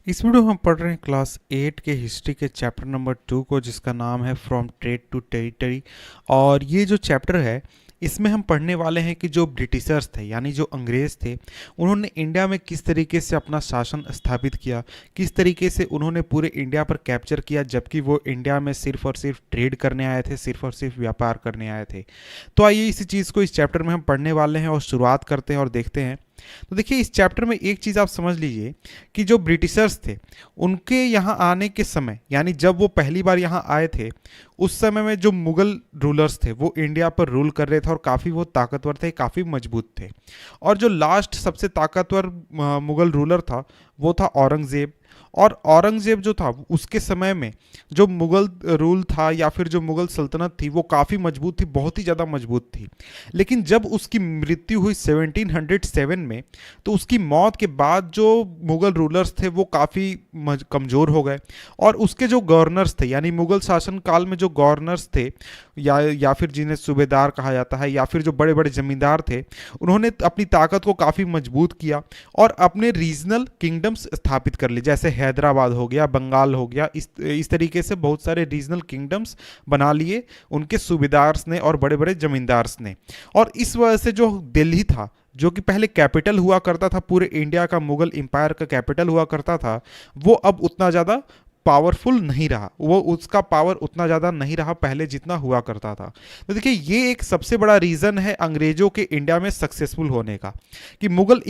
इस वीडियो में हम पढ़ रहे हैं क्लास 8 के हिस्ट्री के चैप्टर नंबर 2 को, जिसका नाम है फ्रॉम ट्रेड टू टेरिटरी। और ये जो चैप्टर है इसमें हम पढ़ने वाले हैं कि जो ब्रिटिशर्स थे यानी जो अंग्रेज़ थे, उन्होंने इंडिया में किस तरीके से अपना शासन स्थापित किया, किस तरीके से उन्होंने पूरे इंडिया पर कैप्चर किया, जबकि वो इंडिया में सिर्फ और सिर्फ ट्रेड करने आए थे, सिर्फ और सिर्फ व्यापार करने आए थे। तो आइए इसी चीज़ को इस चैप्टर में हम पढ़ने वाले हैं और शुरुआत करते हैं और देखते हैं। तो देखिए, इस चैप्टर में एक चीज़ आप समझ लीजिए कि जो ब्रिटिशर्स थे उनके यहाँ आने के समय, यानी जब वो पहली बार यहाँ आए थे, उस समय में जो मुग़ल रूलर्स थे वो इंडिया पर रूल कर रहे थे और काफ़ी वो ताकतवर थे, काफ़ी मजबूत थे। और जो लास्ट सबसे ताकतवर मुग़ल रूलर था वो था औरंगज़ेब। और औरंगज़ेब जो था उसके समय में जो मुग़ल रूल था या फिर जो मुग़ल सल्तनत थी वो काफ़ी मजबूत थी, बहुत ही ज़्यादा मजबूत थी। लेकिन जब उसकी मृत्यु हुई 1707 में, तो उसकी मौत के बाद जो मुग़ल रूलर्स थे वो काफ़ी कमज़ोर हो गए। और उसके जो गवर्नर्स थे, यानी मुग़ल शासन काल में जो गवर्नर्स थे या फिर जिन्हें सूबेदार कहा जाता है, या फिर जो बड़े बड़े ज़मींदार थे, उन्होंने अपनी ताकत को काफ़ी मजबूत किया और अपने रीजनल किंगडम्स स्थापित कर लिए। जैसे हैदराबाद हो गया, बंगाल हो गया, इस तरीके से बहुत सारे रीजनल किंगडम्स बना लिए उनके सूबेदार्स ने और बड़े बड़े जमींदार्स ने। और इस वजह से जो दिल्ली था, जो कि पहले कैपिटल हुआ करता था, पूरे इंडिया का मुगल एम्पायर का कैपिटल हुआ करता था, वो अब उतना ज़्यादा पावरफुल नहीं रहा, वो उसका पावर उतना ज़्यादा नहीं रहा पहले जितना हुआ करता था। तो देखिए, ये एक सबसे बड़ा रीज़न है अंग्रेज़ों के इंडिया में सक्सेसफुल होने का, कि मुगल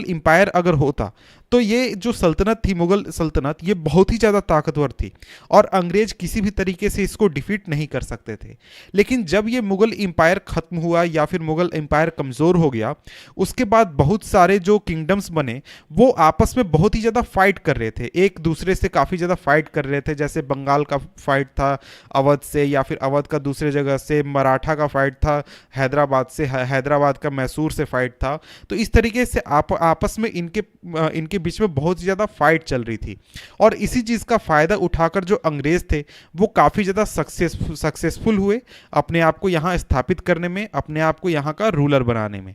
एम्पायर अगर होता तो ये जो सल्तनत थी, मुगल सल्तनत, ये बहुत ही ज़्यादा ताकतवर थी और अंग्रेज किसी भी तरीके से इसको डिफीट नहीं कर सकते थे। लेकिन जब ये मुगल एम्पायर ख़त्म हुआ या फिर मुगल एम्पायर कमज़ोर हो गया, उसके बाद बहुत सारे जो किंगडम्स बने वो आपस में बहुत ही ज़्यादा फाइट कर रहे थे, एक दूसरे से काफ़ी ज़्यादा फाइट कर रहे थे। जैसे बंगाल का फाइट था अवध से, या फिर अवध का दूसरे जगह से, मराठा का फाइट था हैदराबाद से, हैदराबाद का मैसूर से फाइट था। तो इस तरीके से आपस में इनके बीच में बहुत ज़्यादा फाइट चल रही थी। और इसी चीज़ का फ़ायदा उठाकर जो अंग्रेज़ थे वो काफ़ी ज़्यादा सक्सेसफुल हुए अपने आप को यहाँ स्थापित करने में, अपने आप को यहाँ का रूलर बनाने में।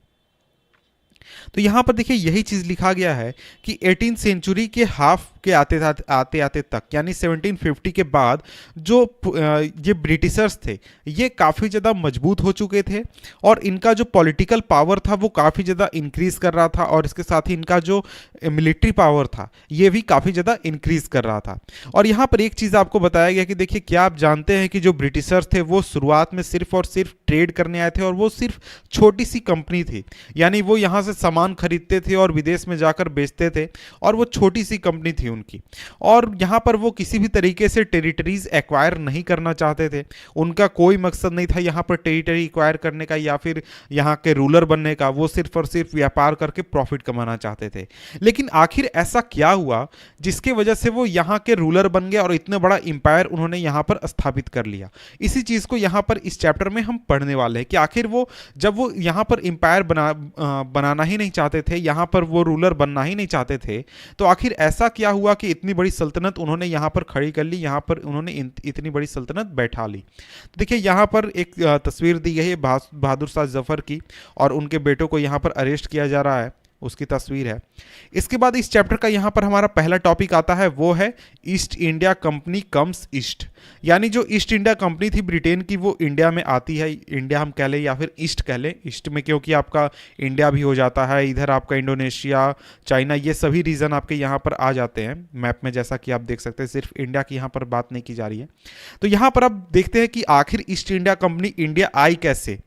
तो यहाँ पर देखिए, यही चीज़ लिखा गया है कि 18th सेंचुरी के हाफ के आते आते तक, यानी 1750 के बाद जो ये ब्रिटिशर्स थे ये काफ़ी ज़्यादा मजबूत हो चुके थे और इनका जो पॉलिटिकल पावर था वो काफ़ी ज़्यादा इंक्रीज़ कर रहा था, और इसके साथ ही इनका जो मिलिट्री पावर था ये भी काफ़ी ज़्यादा इंक्रीज़ कर रहा था। और यहाँ पर एक चीज़ आपको बताया गया कि देखिए, क्या आप जानते हैं कि जो ब्रिटिशर्स थे वो शुरुआत में सिर्फ और सिर्फ ट्रेड करने आए थे और वो सिर्फ छोटी सी कंपनी थी, यानी वो यहाँ से सामान खरीदते थे और विदेश में जाकर बेचते थे, और वो छोटी सी कंपनी थी उनकी। और यहाँ पर वो किसी भी तरीके से टेरिटरीज एक्वायर नहीं करना चाहते थे, उनका कोई मकसद नहीं था यहाँ पर टेरिटरी एक्वायर करने का या फिर यहाँ के रूलर बनने का, वो सिर्फ और सिर्फ व्यापार करके प्रॉफिट कमाना चाहते थे। लेकिन आखिर ऐसा क्या हुआ जिसके वजह से वो यहाँ के रूलर बन गए और इतना बड़ा एम्पायर उन्होंने यहाँ पर स्थापित कर लिया? इसी चीज़ को यहाँ पर इस चैप्टर में हम पढ़ने वाले हैं कि आखिर वो जब वो यहाँ पर एम्पायर बनाना ही नहीं चाहते थे, यहाँ पर वो रूलर बनना ही नहीं चाहते थे, तो आखिर ऐसा क्या हुआ कि इतनी बड़ी सल्तनत उन्होंने यहाँ पर खड़ी कर ली, यहाँ पर उन्होंने इतनी बड़ी सल्तनत बैठा ली? देखिए, यहाँ पर एक तस्वीर दी गई है बहादुर शाह जफर की, और उनके बेटों को यहाँ पर अरेस्ट किया जा रहा है, उसकी तस्वीर है। इसके बाद इस चैप्टर का यहाँ पर हमारा पहला टॉपिक आता है, वो है east India company comes east. यानी जो ईस्ट इंडिया कंपनी थी ब्रिटेन की वो इंडिया में आती है, इंडिया हम कह लें या फिर ईस्ट कह लें, ईस्ट में क्योंकि आपका इंडिया भी हो जाता है, इधर आपका इंडोनेशिया, चाइना, ये सभी रीजन आपके यहाँ पर आ जाते हैं मैप में, जैसा कि आप देख सकते हैं। सिर्फ इंडिया की यहाँ पर बात नहीं की जा रही है। तो यहाँ पर आप देखते हैं कि आखिर east India company India I कैसे,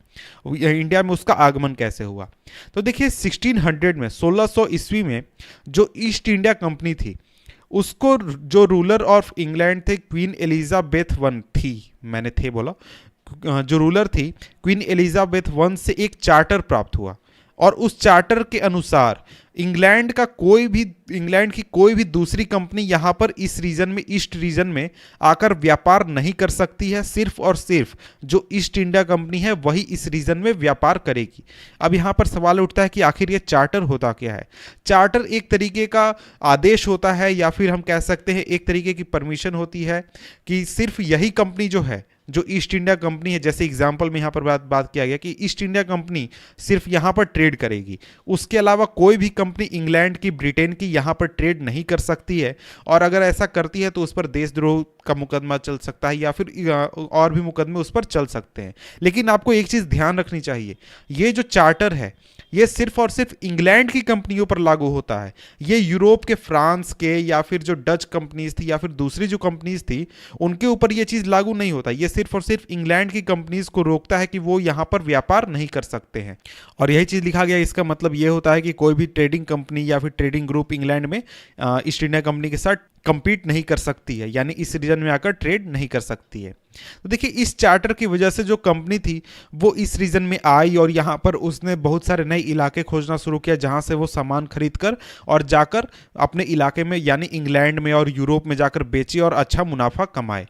इंडिया में उसका आगमन कैसे हुआ। तो देखिए, 1600 में, 1600 ईस्वी में जो ईस्ट इंडिया कंपनी थी उसको जो रूलर ऑफ इंग्लैंड थे क्वीन एलिजाबेथ वन थी, मैंने थे बोला, जो रूलर थी क्वीन एलिजाबेथ वन से एक चार्टर प्राप्त हुआ, और उस चार्टर के अनुसार इंग्लैंड की कोई भी दूसरी कंपनी यहाँ पर इस रीजन में, ईस्ट रीजन में आकर व्यापार नहीं कर सकती है। सिर्फ और सिर्फ जो ईस्ट इंडिया कंपनी है वही इस रीजन में व्यापार करेगी। अब यहाँ पर सवाल उठता है कि आखिर ये चार्टर होता क्या है? चार्टर एक तरीके का आदेश होता है, या फिर हम कह सकते हैं एक तरीके की परमिशन होती है कि सिर्फ यही कंपनी जो है जो ईस्ट इंडिया कंपनी है, जैसे एग्जाम्पल में यहाँ पर बात किया गया कि ईस्ट इंडिया कंपनी सिर्फ यहाँ पर ट्रेड करेगी, उसके अलावा कोई भी कंपनी इंग्लैंड की, ब्रिटेन की यहाँ पर ट्रेड नहीं कर सकती है, और अगर ऐसा करती है तो उस पर देशद्रोह का मुकदमा चल सकता है या फिर और भी मुकदमे उस पर चल सकते हैं। लेकिन आपको एक चीज़ ध्यान रखनी चाहिए, ये जो चार्टर है ये सिर्फ और सिर्फ इंग्लैंड की कंपनियों पर लागू होता है। ये यूरोप के, फ्रांस के या फिर जो डच कंपनीज थी या फिर दूसरी जो कंपनीज थी उनके ऊपर ये चीज़ लागू नहीं होता। ये सिर्फ और सिर्फ इंग्लैंड की कंपनीज को रोकता है कि वो यहाँ पर व्यापार नहीं कर सकते हैं। और यही चीज़ लिखा गया, इसका मतलब ये होता है कि कोई भी ट्रेडिंग कंपनी या फिर ट्रेडिंग ग्रुप इंग्लैंड में ईस्ट इंडिया कंपनी के साथ कंपीट नहीं कर सकती है, यानी इस रीजन में आकर ट्रेड नहीं कर सकती है। तो देखिए, इस चार्टर की वजह से जो कंपनी थी वो इस रीजन में आई और यहाँ पर उसने बहुत सारे नए इलाके खोजना शुरू किया जहाँ से वो सामान खरीद कर और जाकर अपने इलाके में यानी इंग्लैंड में और यूरोप में जाकर बेचे और अच्छा मुनाफा कमाए।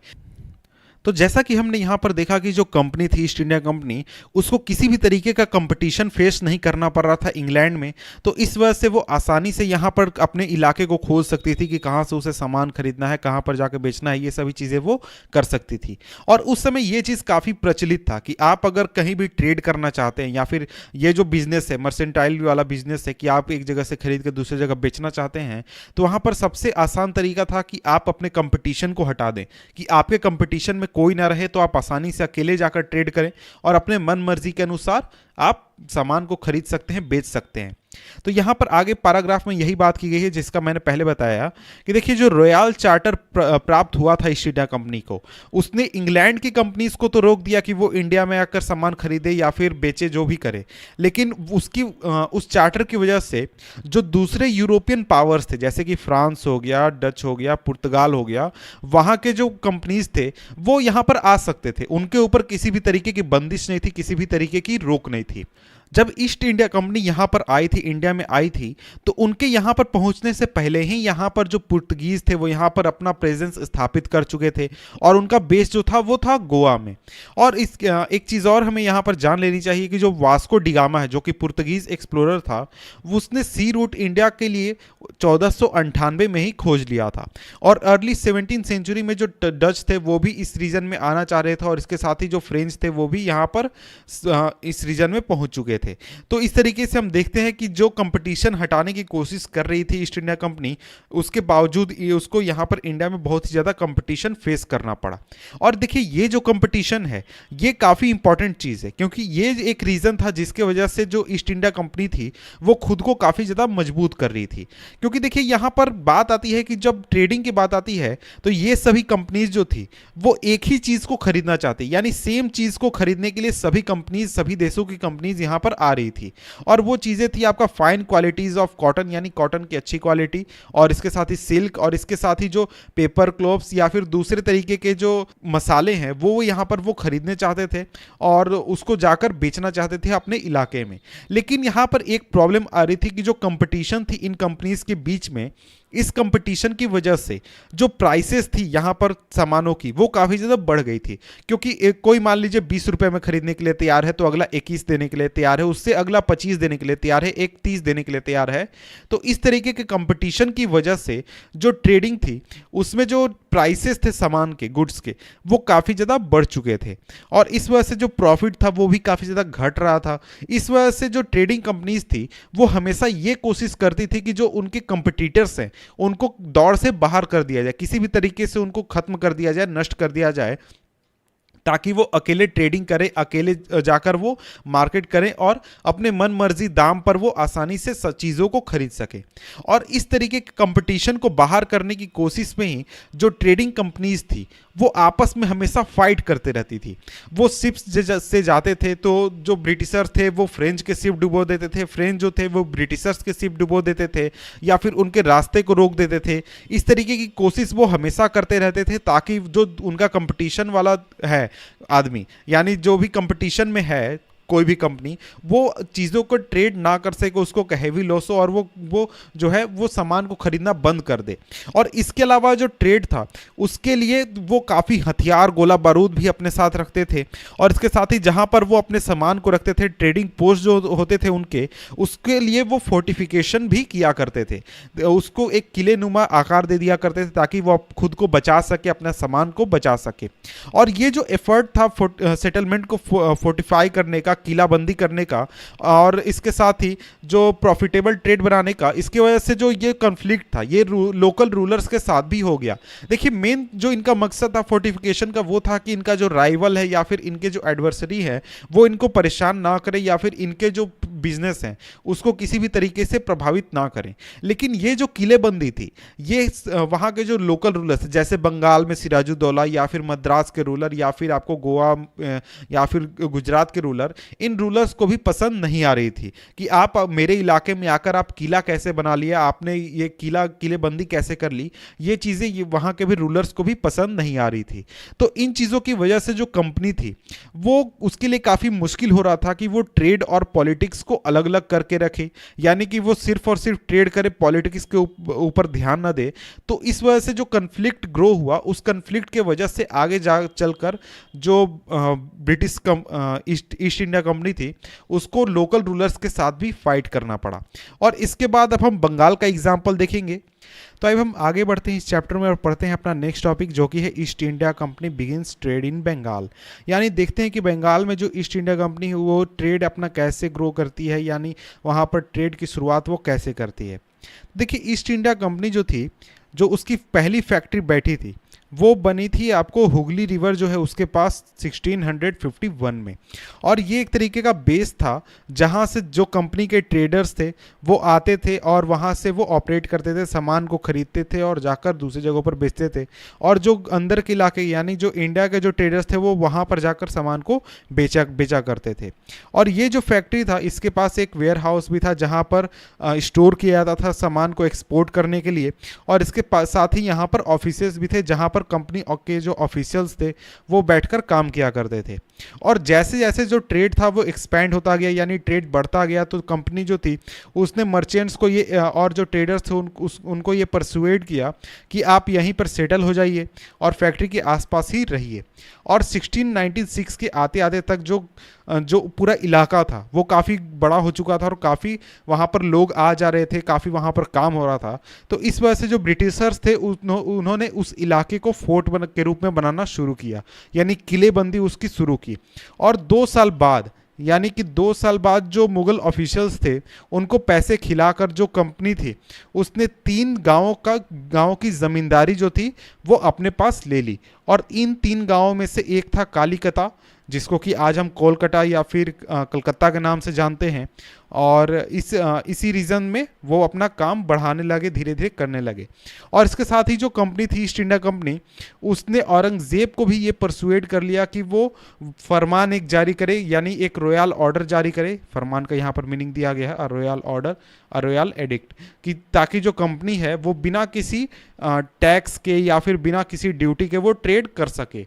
तो जैसा कि हमने यहाँ पर देखा कि जो कंपनी थी ईस्ट इंडिया कंपनी, उसको किसी भी तरीके का कंपटीशन फेस नहीं करना पड़ रहा था इंग्लैंड में, तो इस वजह से वो आसानी से यहाँ पर अपने इलाके को खोज सकती थी कि कहाँ से उसे सामान खरीदना है, कहाँ पर जाकर बेचना है, ये सभी चीज़ें वो कर सकती थी। और उस समय ये चीज़ काफ़ी प्रचलित था कि आप अगर कहीं भी ट्रेड करना चाहते हैं या फिर ये जो बिजनेस है, मर्सेंटाइल वाला बिजनेस है कि आप एक जगह से खरीद कर दूसरी जगह बेचना चाहते हैं, तो वहाँ पर सबसे आसान तरीका था कि आप अपने कंपटीशन को हटा दें, कि आपके कंपटीशन में कोई ना रहे, तो आप आसानी से अकेले जाकर ट्रेड करें और अपने मन मर्जी के अनुसार आप सामान को खरीद सकते हैं, बेच सकते हैं। तो यहां पर आगे पैराग्राफ में यही बात की गई है जिसका मैंने पहले बताया कि देखिए, जो रॉयल चार्टर प्राप्त हुआ था ईस्ट इंडिया कंपनी को, उसने इंग्लैंड की कंपनीज को तो रोक दिया कि वो इंडिया में आकर सामान खरीदे या फिर बेचे, जो भी करे, लेकिन उस चार्टर की वजह से जो दूसरे यूरोपियन पावर्स थे, जैसे कि फ्रांस हो गया, डच हो गया, पुर्तगाल हो गया, वहां के जो कंपनीज थे वो यहां पर आ सकते थे, उनके ऊपर किसी भी तरीके की बंदिश नहीं थी, किसी भी तरीके की रोक नहीं थी। जब ईस्ट इंडिया कंपनी यहाँ पर आई थी, इंडिया में आई थी, तो उनके यहाँ पर पहुँचने से पहले ही यहाँ पर जो पुर्तगीज थे वो यहाँ पर अपना प्रेजेंस स्थापित कर चुके थे और उनका बेस जो था वो था गोवा में। और इस एक चीज़ और हमें यहाँ पर जान लेनी चाहिए कि जो वास्को डिगामा है, जो कि पुर्तगीज एक्सप्लोरर था, उसने सी रूट इंडिया के लिए 1498 में ही खोज लिया था। और अर्ली 17th सेंचुरी में जो डच थे वो भी इस रीजन में आना चाह रहे थे और इसके साथ ही जो फ्रेंच थे वो भी यहाँ पर इस रीजन में पहुँच चुके थे। तो इस तरीके से हम देखते हैं कि जो कंपटीशन हटाने की कोशिश कर रही थी ईस्ट इंडिया कंपनी, उसके बावजूद उसको यहाँ पर इंडिया में बहुत ही ज़्यादा कंपटीशन फेस करना पड़ा। और देखिए, ये जो कंपटीशन है ये काफ़ी इंपॉर्टेंट चीज़ है, क्योंकि ये एक रीज़न था जिसके वजह से जो ईस्ट इंडिया कंपनी थी वो खुद को काफ़ी ज़्यादा मजबूत कर रही थी। क्योंकि देखिए, यहाँ पर बात आती है कि जब ट्रेडिंग की बात आती है तो ये सभी कंपनीज जो थी वो एक ही चीज़ को खरीदना चाहती, यानी सेम चीज़ को खरीदने के लिए सभी कंपनीज, सभी देशों की कंपनीज यहाँ पर आ रही थी। और वो चीज़ें थी आपका फाइन क्वालिटीज़ ऑफ कॉटन, यानी कॉटन की अच्छी क्वालिटी, और इसके साथ ही सिल्क, और इसके साथ ही जो पेपर क्लोथ्स या फिर दूसरे तरीके के जो मसाले हैं वो यहाँ पर वो खरीदने चाहते थे और उसको जाकर बेचना चाहते थे अपने इलाके में। लेकिन यहाँ पर एक प्रॉब्लम आ रही थी कि जो कंपटीशन थी इन कंपनीज के बीच में, इस कंपटीशन की वजह से जो प्राइसेस थी यहाँ पर सामानों की वो काफ़ी ज़्यादा बढ़ गई थी। क्योंकि कोई मान लीजिए 20 रुपये में खरीदने के लिए तैयार है तो अगला 21 देने के लिए तैयार है, उससे अगला 25 देने के लिए तैयार है, एक 30 देने के लिए तैयार है। तो इस तरीके के कंपटीशन की वजह से जो ट्रेडिंग थी उसमें जो प्राइसेस थे सामान के, गुड्स के, वो काफ़ी ज़्यादा बढ़ चुके थे और इस वजह से जो प्रॉफिट था वो भी काफ़ी ज़्यादा घट रहा था। इस वजह से जो ट्रेडिंग कंपनीज थी वो हमेशा ये कोशिश करती थी कि जो उनके कंपटीटर्स हैं उनको दौड़ से बाहर कर दिया जाए, किसी भी तरीके से उनको खत्म कर दिया जाए, नष्ट कर दिया जाए, ताकि वो अकेले ट्रेडिंग करें, अकेले जाकर वो मार्केट करें और अपने मन मर्जी दाम पर वो आसानी से चीज़ों को खरीद सके। और इस तरीके के कंपटीशन को बाहर करने की कोशिश में ही जो ट्रेडिंग कंपनीज थी वो आपस में हमेशा फाइट करते रहती थी। वो शिप्स से जाते थे तो जो ब्रिटिशर्स थे वो फ्रेंच के शिप डुबो देते थे, फ्रेंच जो थे वो ब्रिटिशर्स के शिप डुबो देते थे या फिर उनके रास्ते को रोक देते थे। इस तरीके की कोशिश वो हमेशा करते रहते थे ताकि जो उनका कंपटीशन वाला है आदमी, यानी जो भी कंपटीशन में है कोई भी कंपनी वो चीज़ों को ट्रेड ना कर सके, उसको हैवी लॉस हो और वो जो है वो सामान को खरीदना बंद कर दे। और इसके अलावा जो ट्रेड था उसके लिए वो काफ़ी हथियार, गोला बारूद भी अपने साथ रखते थे। और इसके साथ ही जहाँ पर वो अपने सामान को रखते थे, ट्रेडिंग पोस्ट जो होते थे उनके, उसके लिए वो फोर्टिफिकेशन भी किया करते थे, उसको एक किले नुमा आकार दे दिया करते थे ताकि वो खुद को बचा सके, अपना सामान को बचा सके। और ये जो एफर्ट था सेटलमेंट को फोर्टिफाई करने का, किलाबंदी करने का, और इसके साथ ही जो प्रॉफिटेबल ट्रेड बनाने का, इसकी वजह से जो ये कॉन्फ्लिक्ट था ये लोकल रूलर्स के साथ भी हो गया। देखिए मेन जो इनका मकसद था फोर्टिफिकेशन का वो था कि इनका जो राइवल है या फिर इनके जो एडवर्सरी है वो इनको परेशान ना करे या फिर इनके जो बिजनेस हैं उसको किसी भी तरीके से प्रभावित ना करें। लेकिन ये जो किलेबंदी थी ये वहाँ के जो लोकल रूलर्स जैसे बंगाल में सिराजुद्दौला या फिर मद्रास के रूलर या फिर आपको गोवा या फिर गुजरात के रूलर, इन रूलर्स को भी पसंद नहीं आ रही थी कि आप मेरे इलाके में आकर आप किला कैसे बना लिया, आपने ये किलेबंदी कैसे कर ली। ये चीज़ें ये वहाँ के भी रूलर्स को भी पसंद नहीं आ रही थी। तो इन चीज़ों की वजह से जो कंपनी थी वो उसके लिए काफ़ी मुश्किल हो रहा था कि वो ट्रेड और पॉलिटिक्स को अलग अलग करके रखे, यानी कि वो सिर्फ और सिर्फ ट्रेड करे, पॉलिटिक्स के ऊपर ध्यान ना दे। तो इस वजह से जो कन्फ्लिक्ट ग्रो हुआ, उस कन्फ्लिक्ट के वजह से आगे जा चलकर जो ब्रिटिश ईस्ट इंडिया कंपनी थी उसको लोकल रूलर्स के साथ भी फाइट करना पड़ा। और इसके बाद अब हम बंगाल का एग्जाम्पल देखेंगे। तो अब हम आगे बढ़ते हैं इस चैप्टर में और पढ़ते हैं अपना नेक्स्ट टॉपिक जो कि है east India company begins trade in Bengal. यानी देखते हैं कि बंगाल में जो ईस्ट इंडिया कंपनी है वो ट्रेड अपना कैसे ग्रो करती है, यानी वहाँ पर ट्रेड की शुरुआत वो कैसे करती है। देखिए ईस्ट इंडिया कंपनी जो थी, जो उसकी पहली फैक्ट्री बैठी थी वो बनी थी आपको हुगली रिवर जो है उसके पास 1651 में। और ये एक तरीके का बेस था जहाँ से जो कंपनी के ट्रेडर्स थे वो आते थे और वहाँ से वो ऑपरेट करते थे, सामान को खरीदते थे और जाकर दूसरी जगहों पर बेचते थे। और जो अंदर के इलाके यानी जो इंडिया के जो ट्रेडर्स थे वो वहाँ पर जाकर सामान को बेचा करते थे। और ये जो फैक्ट्री था इसके पास एक वेयर हाउस भी था जहाँ पर स्टोर किया जाता था सामान को एक्सपोर्ट करने के लिए। और इसके साथ ही यहाँ पर ऑफिसेज भी थे जहाँ पर कंपनी के जो ऑफिशियल्स थे वो बैठकर काम किया करते थे। और जैसे जैसे जो ट्रेड था वो एक्सपैंड होता गया, यानी ट्रेड बढ़ता गया, तो कंपनी जो थी उसने मर्चेंट्स को ये और जो ट्रेडर्स थे उनको ये परसुएड किया कि आप यहीं पर सेटल हो जाइए और फैक्ट्री के आसपास ही रहिए। और 1696 के आते आते तक जो पूरा इलाका था वो काफ़ी बड़ा हो चुका था और काफ़ी वहाँ पर लोग आ जा रहे थे, काफ़ी वहाँ पर काम हो रहा था। तो इस वजह से जो ब्रिटिशर्स थे उन्होंने उस इलाके को फोर्ट के रूप में बनाना शुरू किया, यानी किलेबंदी उसकी शुरू की। और 2 साल बाद यानी कि 2 साल बाद जो मुगल ऑफिशियल्स थे उनको पैसे खिलाकर जो कंपनी थी उसने 3 गांवों की ज़मींदारी जो थी वो अपने पास ले ली। और इन 3 गांवों में से एक था कालीकता, जिसको कि आज हम कोलकाता या फिर कलकत्ता के नाम से जानते हैं। और इसी रीजन में वो अपना काम बढ़ाने लगे, धीरे धीरे करने लगे। और इसके साथ ही जो कंपनी थी ईस्ट इंडिया कंपनी, उसने औरंगजेब को भी ये परसुएड कर लिया कि वो फरमान एक जारी करे, यानी एक रॉयल ऑर्डर जारी करे। फरमान का यहाँ पर मीनिंग दिया गया है रॉयल ऑर्डर, रॉयल एडिक्ट, कि ताकि जो कंपनी है वो बिना किसी टैक्स के या फिर बिना किसी ड्यूटी के वो ट्रेड कर सके।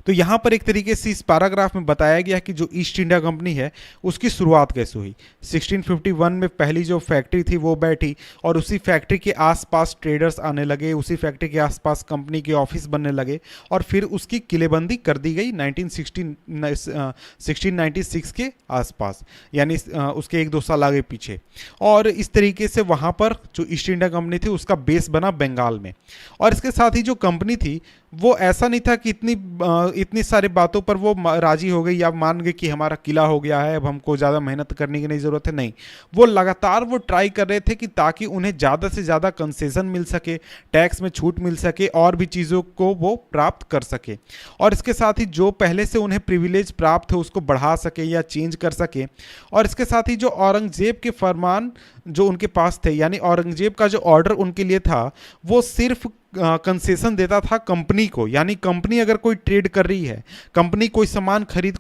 तो यहाँ पर एक तरीके से इस पैराग्राफ में बताया गया कि जो ईस्ट इंडिया कंपनी है उसकी शुरुआत कैसे हुई। 1651 में पहली जो फैक्ट्री थी वो बैठी और उसी फैक्ट्री के आसपास ट्रेडर्स आने लगे, उसी फैक्ट्री के आसपास कंपनी के ऑफिस बनने लगे और फिर उसकी किलेबंदी कर दी गई 1696 के आसपास, यानी उसके 1-2 साल आगे पीछे। और इस तरीके से वहाँ पर जो ईस्ट इंडिया कंपनी थी उसका बेस बना बंगाल में। और इसके साथ ही जो कंपनी थी वो ऐसा नहीं था कि इतनी सारी बातों पर वो राजी हो गई या मान गई कि हमारा किला हो गया है, अब हमको ज़्यादा मेहनत करने की नहीं ज़रूरत है। नहीं, वो लगातार वो ट्राई कर रहे थे कि ताकि उन्हें ज़्यादा से ज़्यादा कंसेशन मिल सके, टैक्स में छूट मिल सके और भी चीज़ों को वो प्राप्त कर सके। और इसके साथ ही जो पहले से उन्हें प्रिविलेज प्राप्त है उसको बढ़ा सके या चेंज कर सके। और इसके साथ ही जो औरंगजेब के फरमान जो उनके पास थे, यानी औरंगजेब का जो ऑर्डर उनके लिए था वो सिर्फ कंसेशन देता था कंपनी को, यानी कंपनी अगर कोई ट्रेड कर रही है, कंपनी कोई सामान खरीद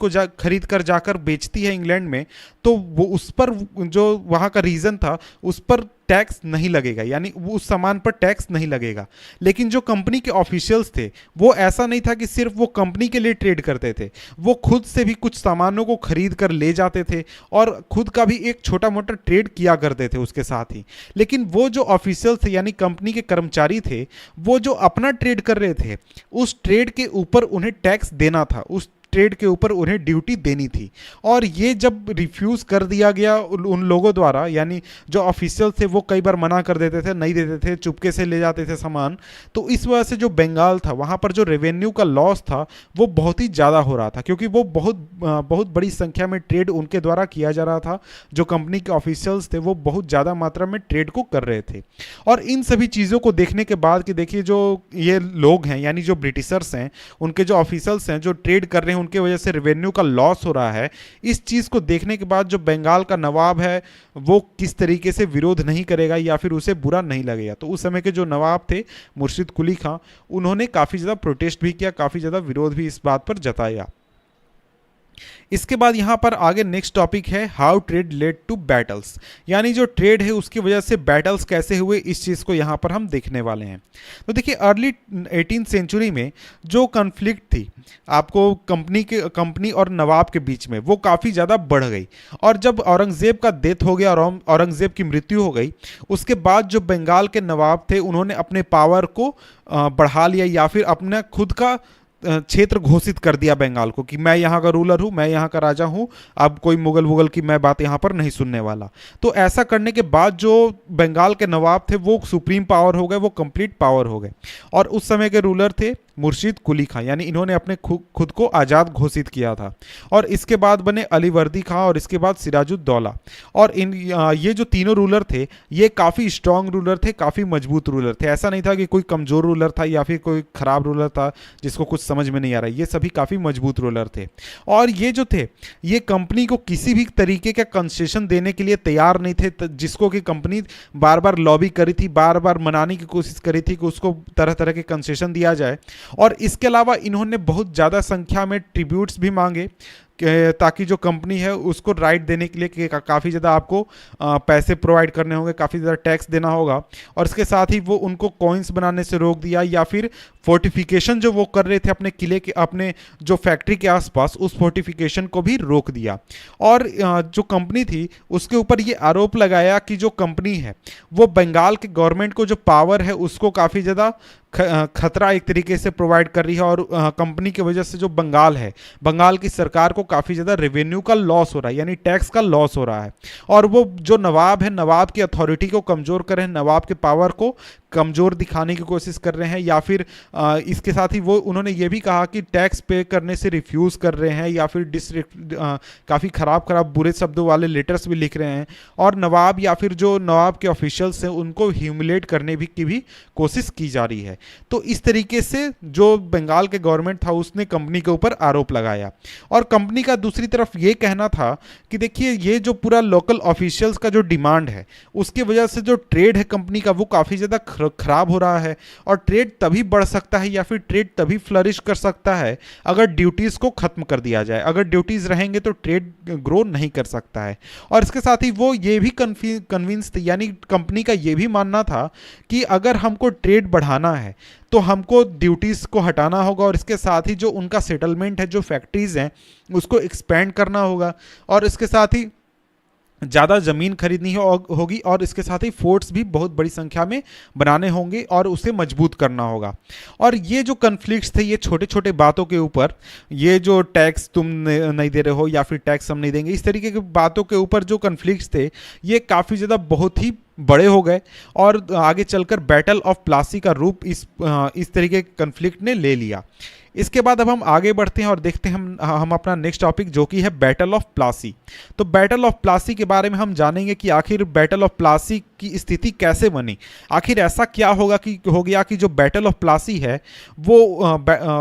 कर जाकर बेचती है इंग्लैंड में, तो वो उस पर जो वहाँ का रीजन था उस पर टैक्स नहीं लगेगा, यानी उस सामान पर टैक्स नहीं लगेगा। लेकिन जो कंपनी के ऑफिशियल्स थे वो ऐसा नहीं था कि सिर्फ वो कंपनी के लिए ट्रेड करते थे, वो खुद से भी कुछ सामानों को खरीद कर ले जाते थे और खुद का भी एक छोटा मोटा ट्रेड किया करते थे उसके साथ ही। लेकिन वो जो ऑफिशियल थे यानी कंपनी के कर्मचारी थे, वो जो अपना ट्रेड कर रहे थे उस ट्रेड के ऊपर उन्हें टैक्स देना था, उस ट्रेड के ऊपर उन्हें ड्यूटी देनी थी। और ये जब रिफ्यूज कर दिया गया उन लोगों द्वारा, यानी जो ऑफिशियल थे वो कई बार मना कर देते थे, नहीं देते थे, चुपके से ले जाते थे सामान, तो इस वजह से जो बंगाल था वहाँ पर जो रेवेन्यू का लॉस था वो बहुत ही ज़्यादा हो रहा था, क्योंकि वो बहुत बड़ी संख्या में ट्रेड उनके द्वारा किया जा रहा था। जो कंपनी के ऑफिशियल्स थे वो बहुत ज़्यादा मात्रा में ट्रेड को कर रहे थे। और इन सभी चीज़ों को देखने के बाद कि देखिए जो ये लोग हैं यानी जो ब्रिटिशर्स हैं, उनके जो ऑफिशियल्स हैं जो ट्रेड कर रहे हैं, उनके वजह से रेवेन्यू का लॉस हो रहा है, इस चीज़ को देखने के बाद जो बंगाल का नवाब है वो किस तरीके से विरोध नहीं करेगा या फिर उसे बुरा नहीं लगेगा। तो उस समय के जो नवाब थे मुर्शिद कुली खां, उन्होंने काफ़ी ज़्यादा प्रोटेस्ट भी किया, काफ़ी ज़्यादा विरोध भी इस बात पर जताया। इसके बाद यहाँ पर आगे नेक्स्ट टॉपिक है how trade led to battles, यानी जो ट्रेड है उसकी वजह से बैटल्स कैसे हुए, इस चीज़ को यहाँ पर हम देखने वाले हैं। तो देखिए अर्ली 18th सेंचुरी में जो कन्फ्लिक्ट थी आपको कंपनी और नवाब के बीच में, वो काफ़ी ज़्यादा बढ़ गई। और जब औरंगज़ेब का डेथ हो गया और औरंगज़ेब की मृत्यु हो गई, उसके बाद जो बंगाल के नवाब थे उन्होंने अपने पावर को बढ़ा लिया या फिर अपना खुद का क्षेत्र घोषित कर दिया बंगाल को कि मैं यहाँ का रूलर हूँ, मैं यहाँ का राजा हूँ, अब कोई मुगल वुगल की मैं बात यहाँ पर नहीं सुनने वाला। तो ऐसा करने के बाद जो बंगाल के नवाब थे वो सुप्रीम पावर हो गए, वो कंप्लीट पावर हो गए। और उस समय के रूलर थे मुर्शिद कुली खां, यानी इन्होंने अपने खुद को आज़ाद घोषित किया था। और इसके बाद बने अलीवर्दी खां और इसके बाद सिराजुद्दौला। और ये जो तीनों रूलर थे ये काफ़ी स्ट्रांग रूलर थे, काफ़ी मजबूत रूलर थे। ऐसा नहीं था कि कोई कमज़ोर रूलर था या फिर कोई ख़राब रूलर था जिसको कुछ समझ में नहीं आ रहा है, ये सभी काफ़ी मजबूत रूलर थे। और ये जो थे ये कंपनी को किसी भी तरीके का कंसेशन देने के लिए तैयार नहीं थे, जिसको कि कंपनी बार बार लॉबी करी थी, बार बार मनाने की कोशिश करी थी कि उसको तरह तरह के कंसेशन दिया जाए। और इसके अलावा इन्होंने बहुत ज़्यादा संख्या में ट्रिब्यूट्स भी मांगे ताकि जो कंपनी है उसको राइट देने के लिए काफ़ी ज़्यादा आपको पैसे प्रोवाइड करने होंगे, काफ़ी ज़्यादा टैक्स देना होगा। और इसके साथ ही वो उनको कॉइन्स बनाने से रोक दिया या फिर फोर्टिफिकेशन जो वो कर रहे थे अपने किले के, अपने जो फैक्ट्री के आसपास, उस फोर्टिफिकेशन को भी रोक दिया। और जो कंपनी थी उसके ऊपर ये आरोप लगाया कि जो कंपनी है वो बंगाल के गवर्नमेंट को जो पावर है उसको काफ़ी ज़्यादा खतरा एक तरीके से प्रोवाइड कर रही है। और कंपनी की वजह से जो बंगाल है, बंगाल की सरकार को काफ़ी ज़्यादा रेवेन्यू का लॉस हो रहा है, यानी टैक्स का लॉस हो रहा है। और वो जो नवाब है, नवाब की अथॉरिटी को कमज़ोर कर रहे हैं, नवाब के पावर को कमज़ोर दिखाने की कोशिश कर रहे हैं। या फिर इसके साथ ही वो उन्होंने ये भी कहा कि टैक्स पे करने से रिफ्यूज़ कर रहे हैं या फिर काफ़ी ख़राब बुरे शब्दों वाले लेटर्स भी लिख रहे हैं। और नवाब या फिर जो नवाब के ऑफिशियल्स हैं उनको ह्यूमिलेट करने की भी कोशिश की जा रही है। तो इस तरीके से जो बंगाल के गवर्नमेंट था उसने कंपनी के ऊपर आरोप लगाया। और कंपनी का दूसरी तरफ ये कहना था कि देखिए ये जो पूरा लोकल ऑफिशियल्स का जो डिमांड है उसकी वजह से जो ट्रेड है कंपनी का वो काफ़ी ज़्यादा खराब हो रहा है। और ट्रेड तभी बढ़ सकता है या फिर ट्रेड तभी फ्लरिश कर सकता है अगर ड्यूटीज़ को ख़त्म कर दिया जाए। अगर ड्यूटीज़ रहेंगे तो ट्रेड ग्रो नहीं कर सकता है। और इसके साथ ही वो ये भी कन्विंस थे, यानी कंपनी का ये भी मानना था कि अगर हमको ट्रेड बढ़ाना है तो हमको ड्यूटीज़ को हटाना होगा और इसके साथ ही जो उनका सेटलमेंट है, जो फैक्ट्रीज़ हैं, उसको एक्सपेंड करना होगा। और इसके साथ ही ज़्यादा ज़मीन खरीदनी होगी और इसके साथ ही फोर्ट्स भी बहुत बड़ी संख्या में बनाने होंगे और उसे मजबूत करना होगा। और ये जो कन्फ्लिक्ट्स थे ये छोटे छोटे बातों के ऊपर, ये जो टैक्स तुम नहीं दे रहे हो या फिर टैक्स हम नहीं देंगे, इस तरीके की बातों के ऊपर जो कन्फ्लिक्ट्स थे ये काफ़ी ज़्यादा बहुत ही बड़े हो गए। और आगे चलकर बैटल ऑफ प्लासी का रूप इस तरीके के कन्फ्लिक्ट ने ले लिया। इसके बाद अब हम आगे बढ़ते हैं और देखते हैं हम अपना नेक्स्ट टॉपिक जो कि है बैटल ऑफ प्लासी। तो बैटल ऑफ प्लासी के बारे में हम जानेंगे कि आखिर बैटल ऑफ प्लासी की स्थिति कैसे बनी, आखिर ऐसा क्या हो गया कि जो बैटल ऑफ प्लासी है वो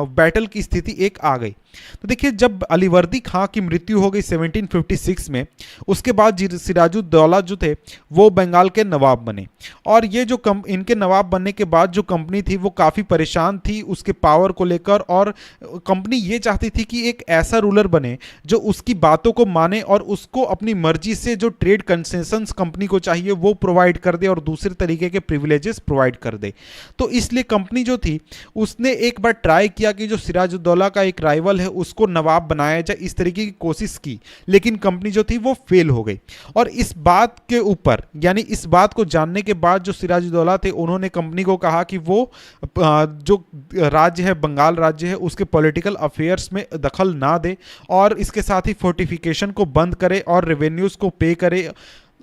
बैटल की स्थिति एक आ गई। तो देखिए जब अलीवर्दी खां की मृत्यु हो गई 1756 में, उसके बाद सिराजुद्दौला जो थे वो बंगाल के नवाब बने। और ये जो इनके नवाब बनने के बाद जो कंपनी थी वो काफ़ी परेशान थी उसके पावर को लेकर और और कंपनी ये चाहती थी कि एक ऐसा रूलर बने जो उसकी बातों को माने और उसको अपनी मर्जी से जो ट्रेड कंसेशंस कंपनी को चाहिए वो प्रोवाइड कर दे और दूसरे तरीके के प्रिविलेजेस प्रोवाइड कर दे। तो इसलिए कंपनी जो थी उसने एक बार ट्राई किया कि जो सिराजुद्दौला का एक राइवल है उसको नवाब बनाया जाए, इस तरीके की कोशिश की, लेकिन कंपनी जो थी वो फेल हो गई। और इस बात के ऊपर यानी इस बात को जानने के बाद जो सिराजुद्दौला थे उन्होंने कंपनी को कहा कि वो जो राज्य है बंगाल राज्य है उसके पॉलिटिकल अफेयर्स में दखल ना दे और इसके साथ ही फोर्टिफिकेशन को बंद करे और रेवेन्यूज को पे करे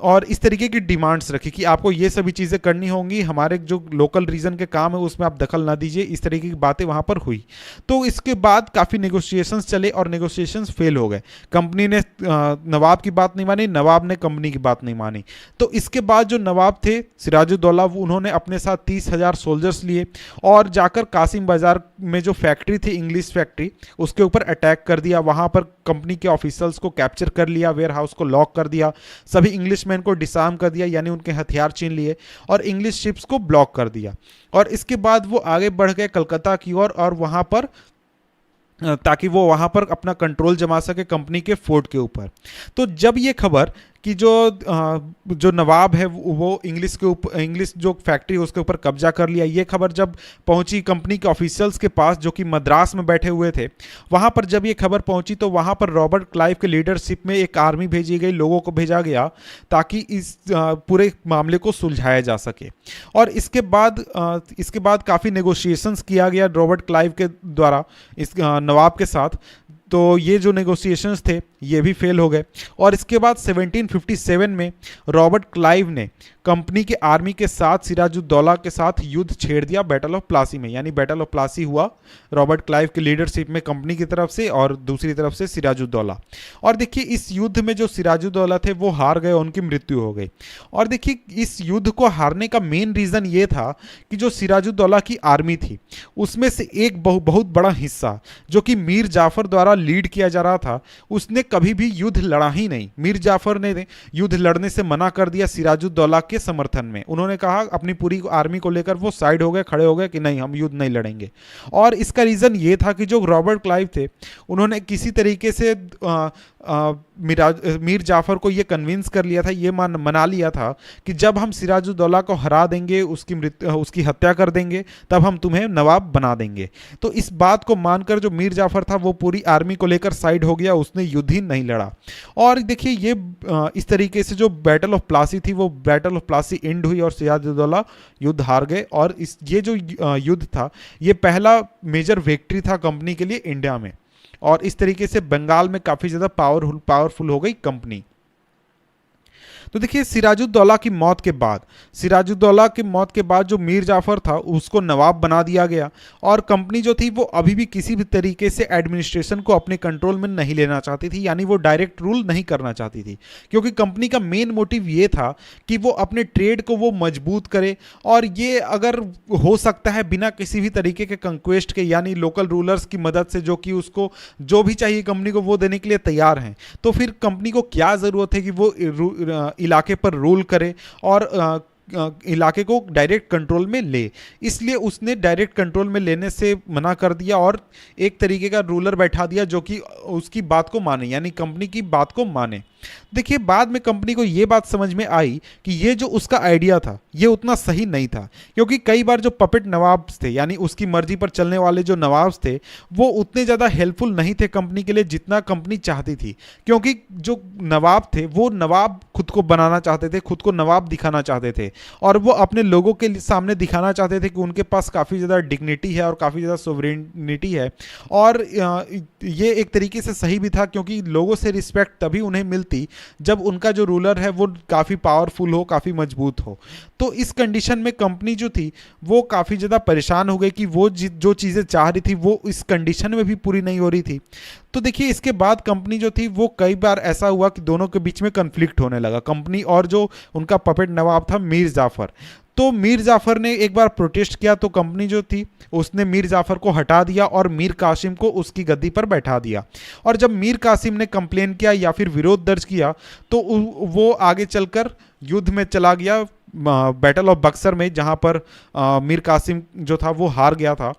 और इस तरीके की डिमांड्स रखी कि आपको ये सभी चीज़ें करनी होंगी, हमारे जो लोकल रीजन के काम है उसमें आप दखल ना दीजिए। इस तरीके की बातें वहाँ पर हुई। तो इसके बाद काफ़ी नेगोशिएशंस चले और नेगोशिएशंस फेल हो गए। कंपनी ने नवाब की बात नहीं मानी, नवाब ने कंपनी की बात नहीं मानी। तो इसके बाद जो नवाब थे सिराजुद्दौला उन्होंने अपने साथ 30,000 सोल्जर्स लिए और जाकर कासिम बाजार में जो फैक्ट्री थी इंग्लिश फैक्ट्री उसके ऊपर अटैक कर दिया। वहाँ पर कंपनी के ऑफिसर्स को कैप्चर कर लिया, वेयर हाउस को लॉक कर दिया, सभी इंग्लिश मैन को डिसआर्म कर दिया यानी उनके हथियार छीन लिए और इंग्लिश शिप्स को ब्लॉक कर दिया। और इसके बाद वो आगे बढ़ गए कलकत्ता की ओर और वहां पर ताकि वो वहां पर अपना कंट्रोल जमा सके कंपनी के फोर्ट के ऊपर। तो जब ये खबर कि जो नवाब है वो इंग्लिश के ऊपर इंग्लिश जो फैक्ट्री है उसके ऊपर कब्जा कर लिया, ये खबर जब पहुंची कंपनी के ऑफिशियल्स के पास जो कि मद्रास में बैठे हुए थे, वहां पर जब ये खबर पहुंची तो वहां पर रॉबर्ट क्लाइव के लीडरशिप में एक आर्मी भेजी गई, लोगों को भेजा गया ताकि इस पूरे मामले को सुलझाया जा सके। और इसके बाद काफ़ी नेगोशिएशंस किया गया रॉबर्ट क्लाइव के द्वारा इस नवाब के साथ। तो ये जो नेगोशिएशंस थे ये भी फेल हो गए और इसके बाद 1757 में रॉबर्ट क्लाइव ने कंपनी के आर्मी के साथ सिराजुद्दौला के साथ युद्ध छेड़ दिया बैटल ऑफ प्लासी में। यानी बैटल ऑफ प्लासी हुआ रॉबर्ट क्लाइव के लीडरशिप में कंपनी की तरफ से और दूसरी तरफ से सिराजुद्दौला। और देखिए इस युद्ध में जो सिराजुद्दौला थे वो हार गए, उनकी मृत्यु हो गई। और देखिए इस युद्ध को हारने का मेन रीज़न ये था कि जो सिराजुद्दौला की आर्मी थी उसमें से एक बहुत बड़ा हिस्सा जो कि मीर जाफर द्वारा लीड किया जा रहा था उसने कभी भी युद्ध लड़ा ही नहीं। मीर जाफर ने युद्ध लड़ने से मना कर दिया सिराजुद्दौला के समर्थन में। उन्होंने कहा अपनी पूरी आर्मी को लेकर वो साइड हो गए, खड़े हो गए कि नहीं हम युद्ध नहीं लड़ेंगे। और इसका रीज़न ये था कि जो रॉबर्ट क्लाइव थे उन्होंने किसी तरीके से मीर जाफर को ये कन्विंस कर लिया था, ये मना लिया था कि जब हम सिराजुद्दौला को हरा देंगे, उसकी हत्या कर देंगे, तब हम तुम्हें नवाब बना देंगे। तो इस बात को मानकर जो मीर जाफर था वो पूरी आर्मी को लेकर साइड हो गया, उसने युद्ध ही नहीं लड़ा। और देखिए ये इस तरीके से जो बैटल ऑफ प्लासी थी वो बैटल ऑफ प्लासी एंड हुई और सिराजुद्दौला युद्ध हार गए। और ये जो युद्ध था ये पहला मेजर विक्ट्री था कंपनी के लिए इंडिया में और इस तरीके से बंगाल में काफ़ी ज़्यादा पावरफुल हो गई कंपनी। तो देखिए सिराजुद्दौला की मौत के बाद जो मीर जाफर था उसको नवाब बना दिया गया और कंपनी जो थी वो अभी भी किसी भी तरीके से एडमिनिस्ट्रेशन को अपने कंट्रोल में नहीं लेना चाहती थी, यानी वो डायरेक्ट रूल नहीं करना चाहती थी, क्योंकि कंपनी का मेन मोटिव ये था कि वो अपने ट्रेड को वो मजबूत करे और ये अगर हो सकता है बिना किसी भी तरीके के कंक्वेस्ट के, यानी लोकल रूलर्स की मदद से जो कि उसको जो भी चाहिए कंपनी को वो देने के लिए तैयार हैं, तो फिर कंपनी को क्या ज़रूरत है कि वो इलाके पर रूल करे और इलाके को डायरेक्ट कंट्रोल में ले। इसलिए उसने डायरेक्ट कंट्रोल में लेने से मना कर दिया और एक तरीके का रूलर बैठा दिया जो कि उसकी बात को माने, यानी कंपनी की बात को माने। देखिए बाद में कंपनी को ये बात समझ में आई कि ये जो उसका आइडिया था ये उतना सही नहीं था, क्योंकि कई बार जो पपेट नवाब्स थे यानी उसकी मर्जी पर चलने वाले जो नवाब्स थे वो उतने ज़्यादा हेल्पफुल नहीं थे कंपनी के लिए जितना कंपनी चाहती थी, क्योंकि जो नवाब थे वो नवाब खुद को बनाना चाहते थे, खुद को नवाब दिखाना चाहते थे और वो अपने लोगों के सामने दिखाना चाहते थे कि उनके पास काफ़ी ज़्यादा डिग्निटी है और काफ़ी ज़्यादा सोवरेनिटी है। और ये एक तरीके से सही भी था, क्योंकि लोगों से रिस्पेक्ट तभी उन्हें मिलती जब उनका जो रूलर है वो काफ़ी पावरफुल हो, काफ़ी मजबूत हो। तो इस कंडीशन में कंपनी जो थी वो काफ़ी ज़्यादा परेशान हो गई कि वो जो चीज़ें चाह रही थी वो इस कंडीशन में भी पूरी नहीं हो रही थी। तो देखिए इसके बाद कंपनी जो थी वो कई बार ऐसा हुआ कि दोनों के बीच में कन्फ्लिक्ट होने लगा, कंपनी और जो उनका पपेट नवाब था मीर जाफर। तो मीर जाफर ने एक बार प्रोटेस्ट किया तो कंपनी जो थी उसने मीर जाफर को हटा दिया और मीर कासिम को उसकी गद्दी पर बैठा दिया। और जब मीर कासिम ने कंप्लेन किया या फिर विरोध दर्ज किया तो वो आगे चलकर युद्ध में चला गया बैटल ऑफ बक्सर में, जहां पर मीर कासिम जो था वो हार गया था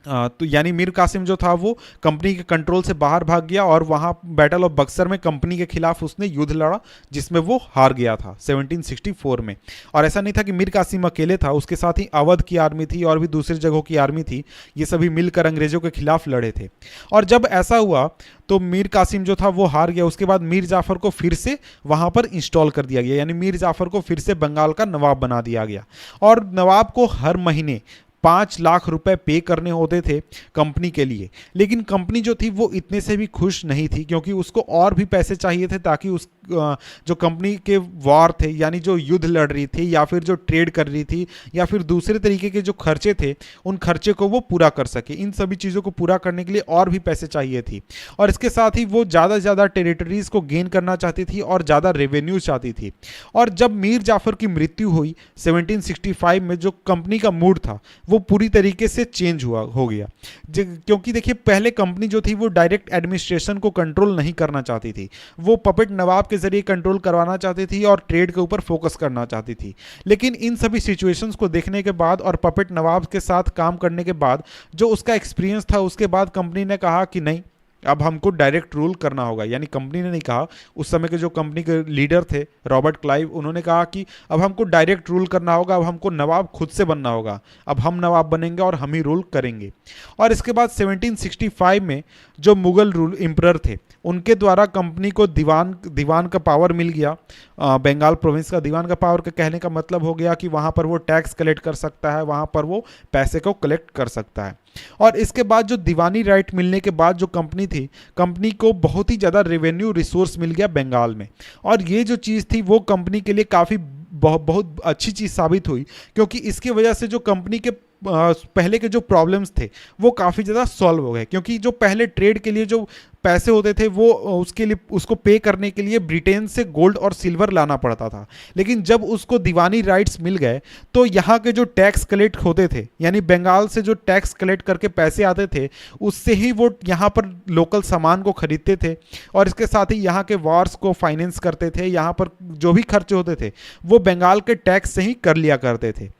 तो यानी मीर कासिम जो था वो कंपनी के कंट्रोल से बाहर भाग गया और वहाँ बैटल ऑफ बक्सर में कंपनी के खिलाफ उसने युद्ध लड़ा, जिसमें वो हार गया था 1764 में। और ऐसा नहीं था कि मीर कासिम अकेले था, उसके साथ ही अवध की आर्मी थी और भी दूसरी जगहों की आर्मी थी, ये सभी मिलकर अंग्रेजों के खिलाफ लड़े थे। और जब ऐसा हुआ तो मीर कासिम जो था वो हार गया। उसके बाद मीर जाफ़र को फिर से वहाँ पर इंस्टॉल कर दिया गया, यानी मीर जाफ़र को फिर से बंगाल का नवाब बना दिया गया। और नवाब को हर महीने 5 लाख रुपए पे करने होते थे कंपनी के लिए। लेकिन कंपनी जो थी वो इतने से भी खुश नहीं थी, क्योंकि उसको और भी पैसे चाहिए थे ताकि उस जो कंपनी के वॉर थे, यानी जो युद्ध लड़ रही थी या फिर जो ट्रेड कर रही थी या फिर दूसरे तरीके के जो खर्चे थे, उन खर्चे को वो पूरा कर सके। इन सभी चीज़ों को पूरा करने के लिए और भी पैसे चाहिए थी। और इसके साथ ही वो ज़्यादा से ज़्यादा टेरिटरीज को गेन करना चाहती थी और ज़्यादा रेवेन्यू चाहती थी। और जब मीर जाफ़र की मृत्यु हुई 1765 में, जो कंपनी का मूड था वो पूरी तरीके से चेंज हो गया। क्योंकि देखिए, पहले कंपनी जो थी वो डायरेक्ट एडमिनिस्ट्रेशन को कंट्रोल नहीं करना चाहती थी, वो पपेट नवाब के जरिए कंट्रोल करवाना चाहती थी और ट्रेड के ऊपर फोकस करना चाहती थी। लेकिन इन सभी सिचुएशंस को देखने के बाद और पपेट नवाब के साथ काम करने के बाद, जो उसका एक्सपीरियंस था, उसके बाद कंपनी ने कहा कि नहीं, अब हमको डायरेक्ट रूल करना होगा। यानी कंपनी ने नहीं कहा, उस समय के जो कंपनी के लीडर थे रॉबर्ट क्लाइव, उन्होंने कहा कि अब हमको डायरेक्ट रूल करना होगा, अब हमको नवाब खुद से बनना होगा, अब हम नवाब बनेंगे और हम ही रूल करेंगे। और इसके बाद 1765 में जो मुगल रूल एम्परर थे, उनके द्वारा कंपनी को दीवान का पावर मिल गया। बंगाल प्रोविंस का दीवान का पावर का कहने का मतलब हो गया कि वहाँ पर वो टैक्स कलेक्ट कर सकता है, वहाँ पर वो पैसे को कलेक्ट कर सकता है। और इसके बाद जो दीवानी राइट मिलने के बाद जो कंपनी थी, कंपनी को बहुत ही ज़्यादा रेवेन्यू रिसोर्स मिल गया बंगाल में। और ये जो चीज़ थी वो कंपनी के लिए काफ़ी बहुत अच्छी चीज़ साबित हुई, क्योंकि इसकी वजह से जो कंपनी के पहले के जो प्रॉब्लम्स थे वो काफ़ी ज़्यादा सॉल्व हो गए। क्योंकि जो पहले ट्रेड के लिए जो पैसे होते थे वो उसके लिए, उसको पे करने के लिए ब्रिटेन से गोल्ड और सिल्वर लाना पड़ता था। लेकिन जब उसको दीवानी राइट्स मिल गए तो यहाँ के जो टैक्स कलेक्ट होते थे, यानी बंगाल से जो टैक्स कलेक्ट करके पैसे आते थे, उससे ही वो यहाँ पर लोकल सामान को खरीदते थे और इसके साथ ही यहाँ के वॉर्स को फाइनेंस करते थे। यहाँ पर जो भी खर्चे होते थे वो बंगाल के टैक्स से ही कर लिया करते थे।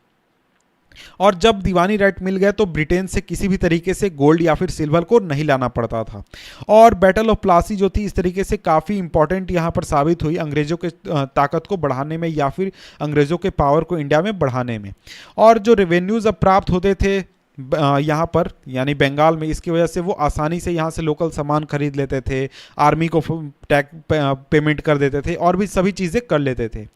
और जब दीवानी राइट मिल गया तो ब्रिटेन से किसी भी तरीके से गोल्ड या फिर सिल्वर को नहीं लाना पड़ता था। और बैटल ऑफ प्लासी जो थी इस तरीके से काफ़ी इंपॉर्टेंट यहाँ पर साबित हुई अंग्रेज़ों के ताकत को बढ़ाने में या फिर अंग्रेज़ों के पावर को इंडिया में बढ़ाने में। और जो रेवेन्यूज़ अब प्राप्त होते थे यहाँ पर यानी बंगाल में, इसकी वजह से वो आसानी से यहाँ से लोकल सामान खरीद लेते थे, आर्मी को पेमेंट कर देते थे और भी सभी चीज़ें कर लेते थे।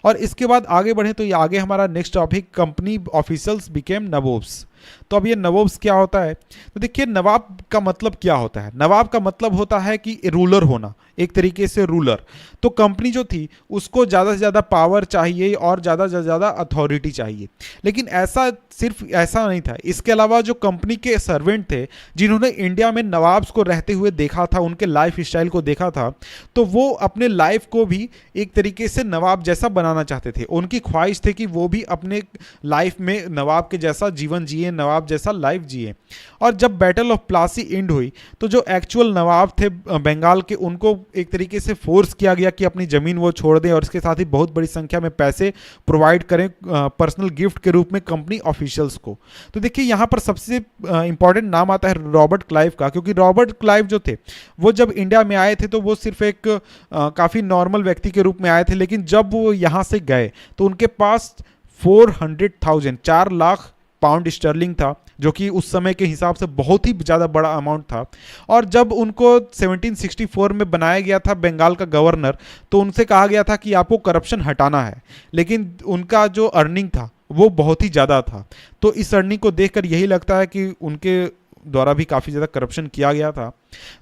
और इसके बाद आगे बढ़े तो ये आगे हमारा next topic, company officials became nawabs. तो अब ये नवाब्स क्या होता है? तो देखिए, नवाब का मतलब क्या होता है? नवाब का मतलब होता है कि रूलर होना, एक तरीके से रूलर। तो कंपनी जो थी उसको ज़्यादा से ज़्यादा पावर चाहिए और ज़्यादा से ज़्यादा अथॉरिटी चाहिए। लेकिन ऐसा सिर्फ ऐसा नहीं था, इसके अलावा जो कंपनी के सर्वेंट थे जिन्होंने इंडिया में नवाब्स को रहते हुए देखा था, उनके लाइफ स्टाइल को देखा था, तो वो अपने लाइफ को भी एक तरीके से नवाब जैसा बनाना चाहते थे। उनकी ख्वाहिश थी कि वो भी अपने लाइफ में नवाब के जैसा जीवन जिए, नवाब जैसा लाइफ जिए। और जब बैटल ऑफ प्लासी एंड हुई तो जो एक्चुअल नवाब थे बंगाल के, उनको एक तरीके से फोर्स किया गया कि अपनी ज़मीन वो छोड़ दें और इसके साथ ही बहुत बड़ी संख्या में पैसे प्रोवाइड करें पर्सनल गिफ्ट के रूप में कंपनी ऑफिशियल्स को। तो देखिए, यहाँ पर सबसे इंपॉर्टेंट नाम आता है रॉबर्ट क्लाइव का, क्योंकि रॉबर्ट क्लाइव जो थे वो जब इंडिया में आए थे तो वो सिर्फ एक काफ़ी नॉर्मल व्यक्ति के रूप में आए थे। लेकिन जब वो यहाँ से गए तो उनके पास 400,000 4 लाख पाउंड स्टर्लिंग था, जो कि उस समय के हिसाब से बहुत ही ज़्यादा बड़ा अमाउंट था। और जब उनको 1764 में बनाया गया था बंगाल का गवर्नर, तो उनसे कहा गया था कि आपको करप्शन हटाना है। लेकिन उनका जो अर्निंग था वो बहुत ही ज़्यादा था। तो इस अर्निंग को देखकर यही लगता है कि उनके द्वारा भी काफ़ी ज़्यादा करप्शन किया गया था।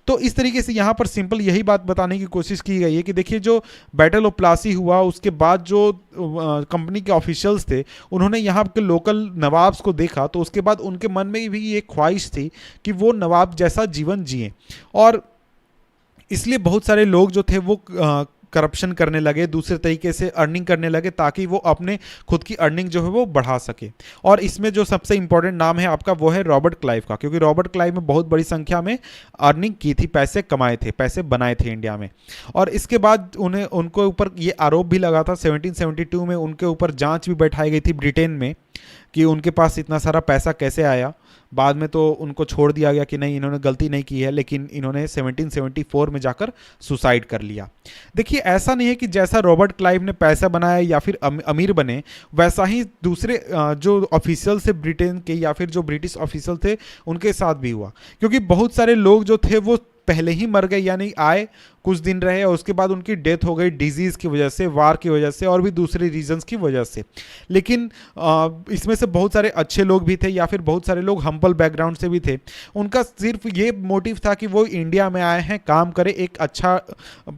तो इस तरीके से यहाँ पर सिंपल यही बात बताने की कोशिश की गई है कि देखिए, जो बैटल ऑफ प्लासी हुआ उसके बाद जो कंपनी के ऑफिशियल्स थे उन्होंने यहाँ के लोकल नवाब्स को देखा, तो उसके बाद उनके मन में भी ये ख्वाहिश थी कि वो नवाब जैसा जीवन जिए। और इसलिए बहुत सारे लोग जो थे वो करप्शन करने लगे, दूसरे तरीके से अर्निंग करने लगे ताकि वो अपने खुद की अर्निंग जो है वो बढ़ा सके। और इसमें जो सबसे इंपॉर्टेंट नाम है आपका वो है रॉबर्ट क्लाइव का, क्योंकि रॉबर्ट क्लाइव में बहुत बड़ी संख्या में अर्निंग की थी, पैसे कमाए थे, पैसे बनाए थे इंडिया में। और इसके बाद उनके ऊपर ये आरोप भी लगा था, 1772 में उनके ऊपर जांच भी बैठाई गई थी ब्रिटेन में कि उनके पास इतना सारा पैसा कैसे आया। बाद में तो उनको छोड़ दिया गया कि नहीं, इन्होंने गलती नहीं की है, लेकिन इन्होंने 1774 में जाकर सुसाइड कर लिया। देखिए, ऐसा नहीं है कि जैसा रॉबर्ट क्लाइव ने पैसा बनाया या फिर अमीर बने, वैसा ही दूसरे जो ऑफिशियल थे ब्रिटेन के या फिर जो ब्रिटिश ऑफिशियल थे उनके साथ भी हुआ। क्योंकि बहुत सारे लोग जो थे वो पहले ही मर गए, यानी आए कुछ दिन रहे और उसके बाद उनकी डेथ हो गई डिजीज़ की वजह से, वार की वजह से और भी दूसरे रीजंस की वजह से। लेकिन इसमें से बहुत सारे अच्छे लोग भी थे या फिर बहुत सारे लोग हम्बल बैकग्राउंड से भी थे। उनका सिर्फ ये मोटिव था कि वो इंडिया में आए हैं, काम करें, एक अच्छा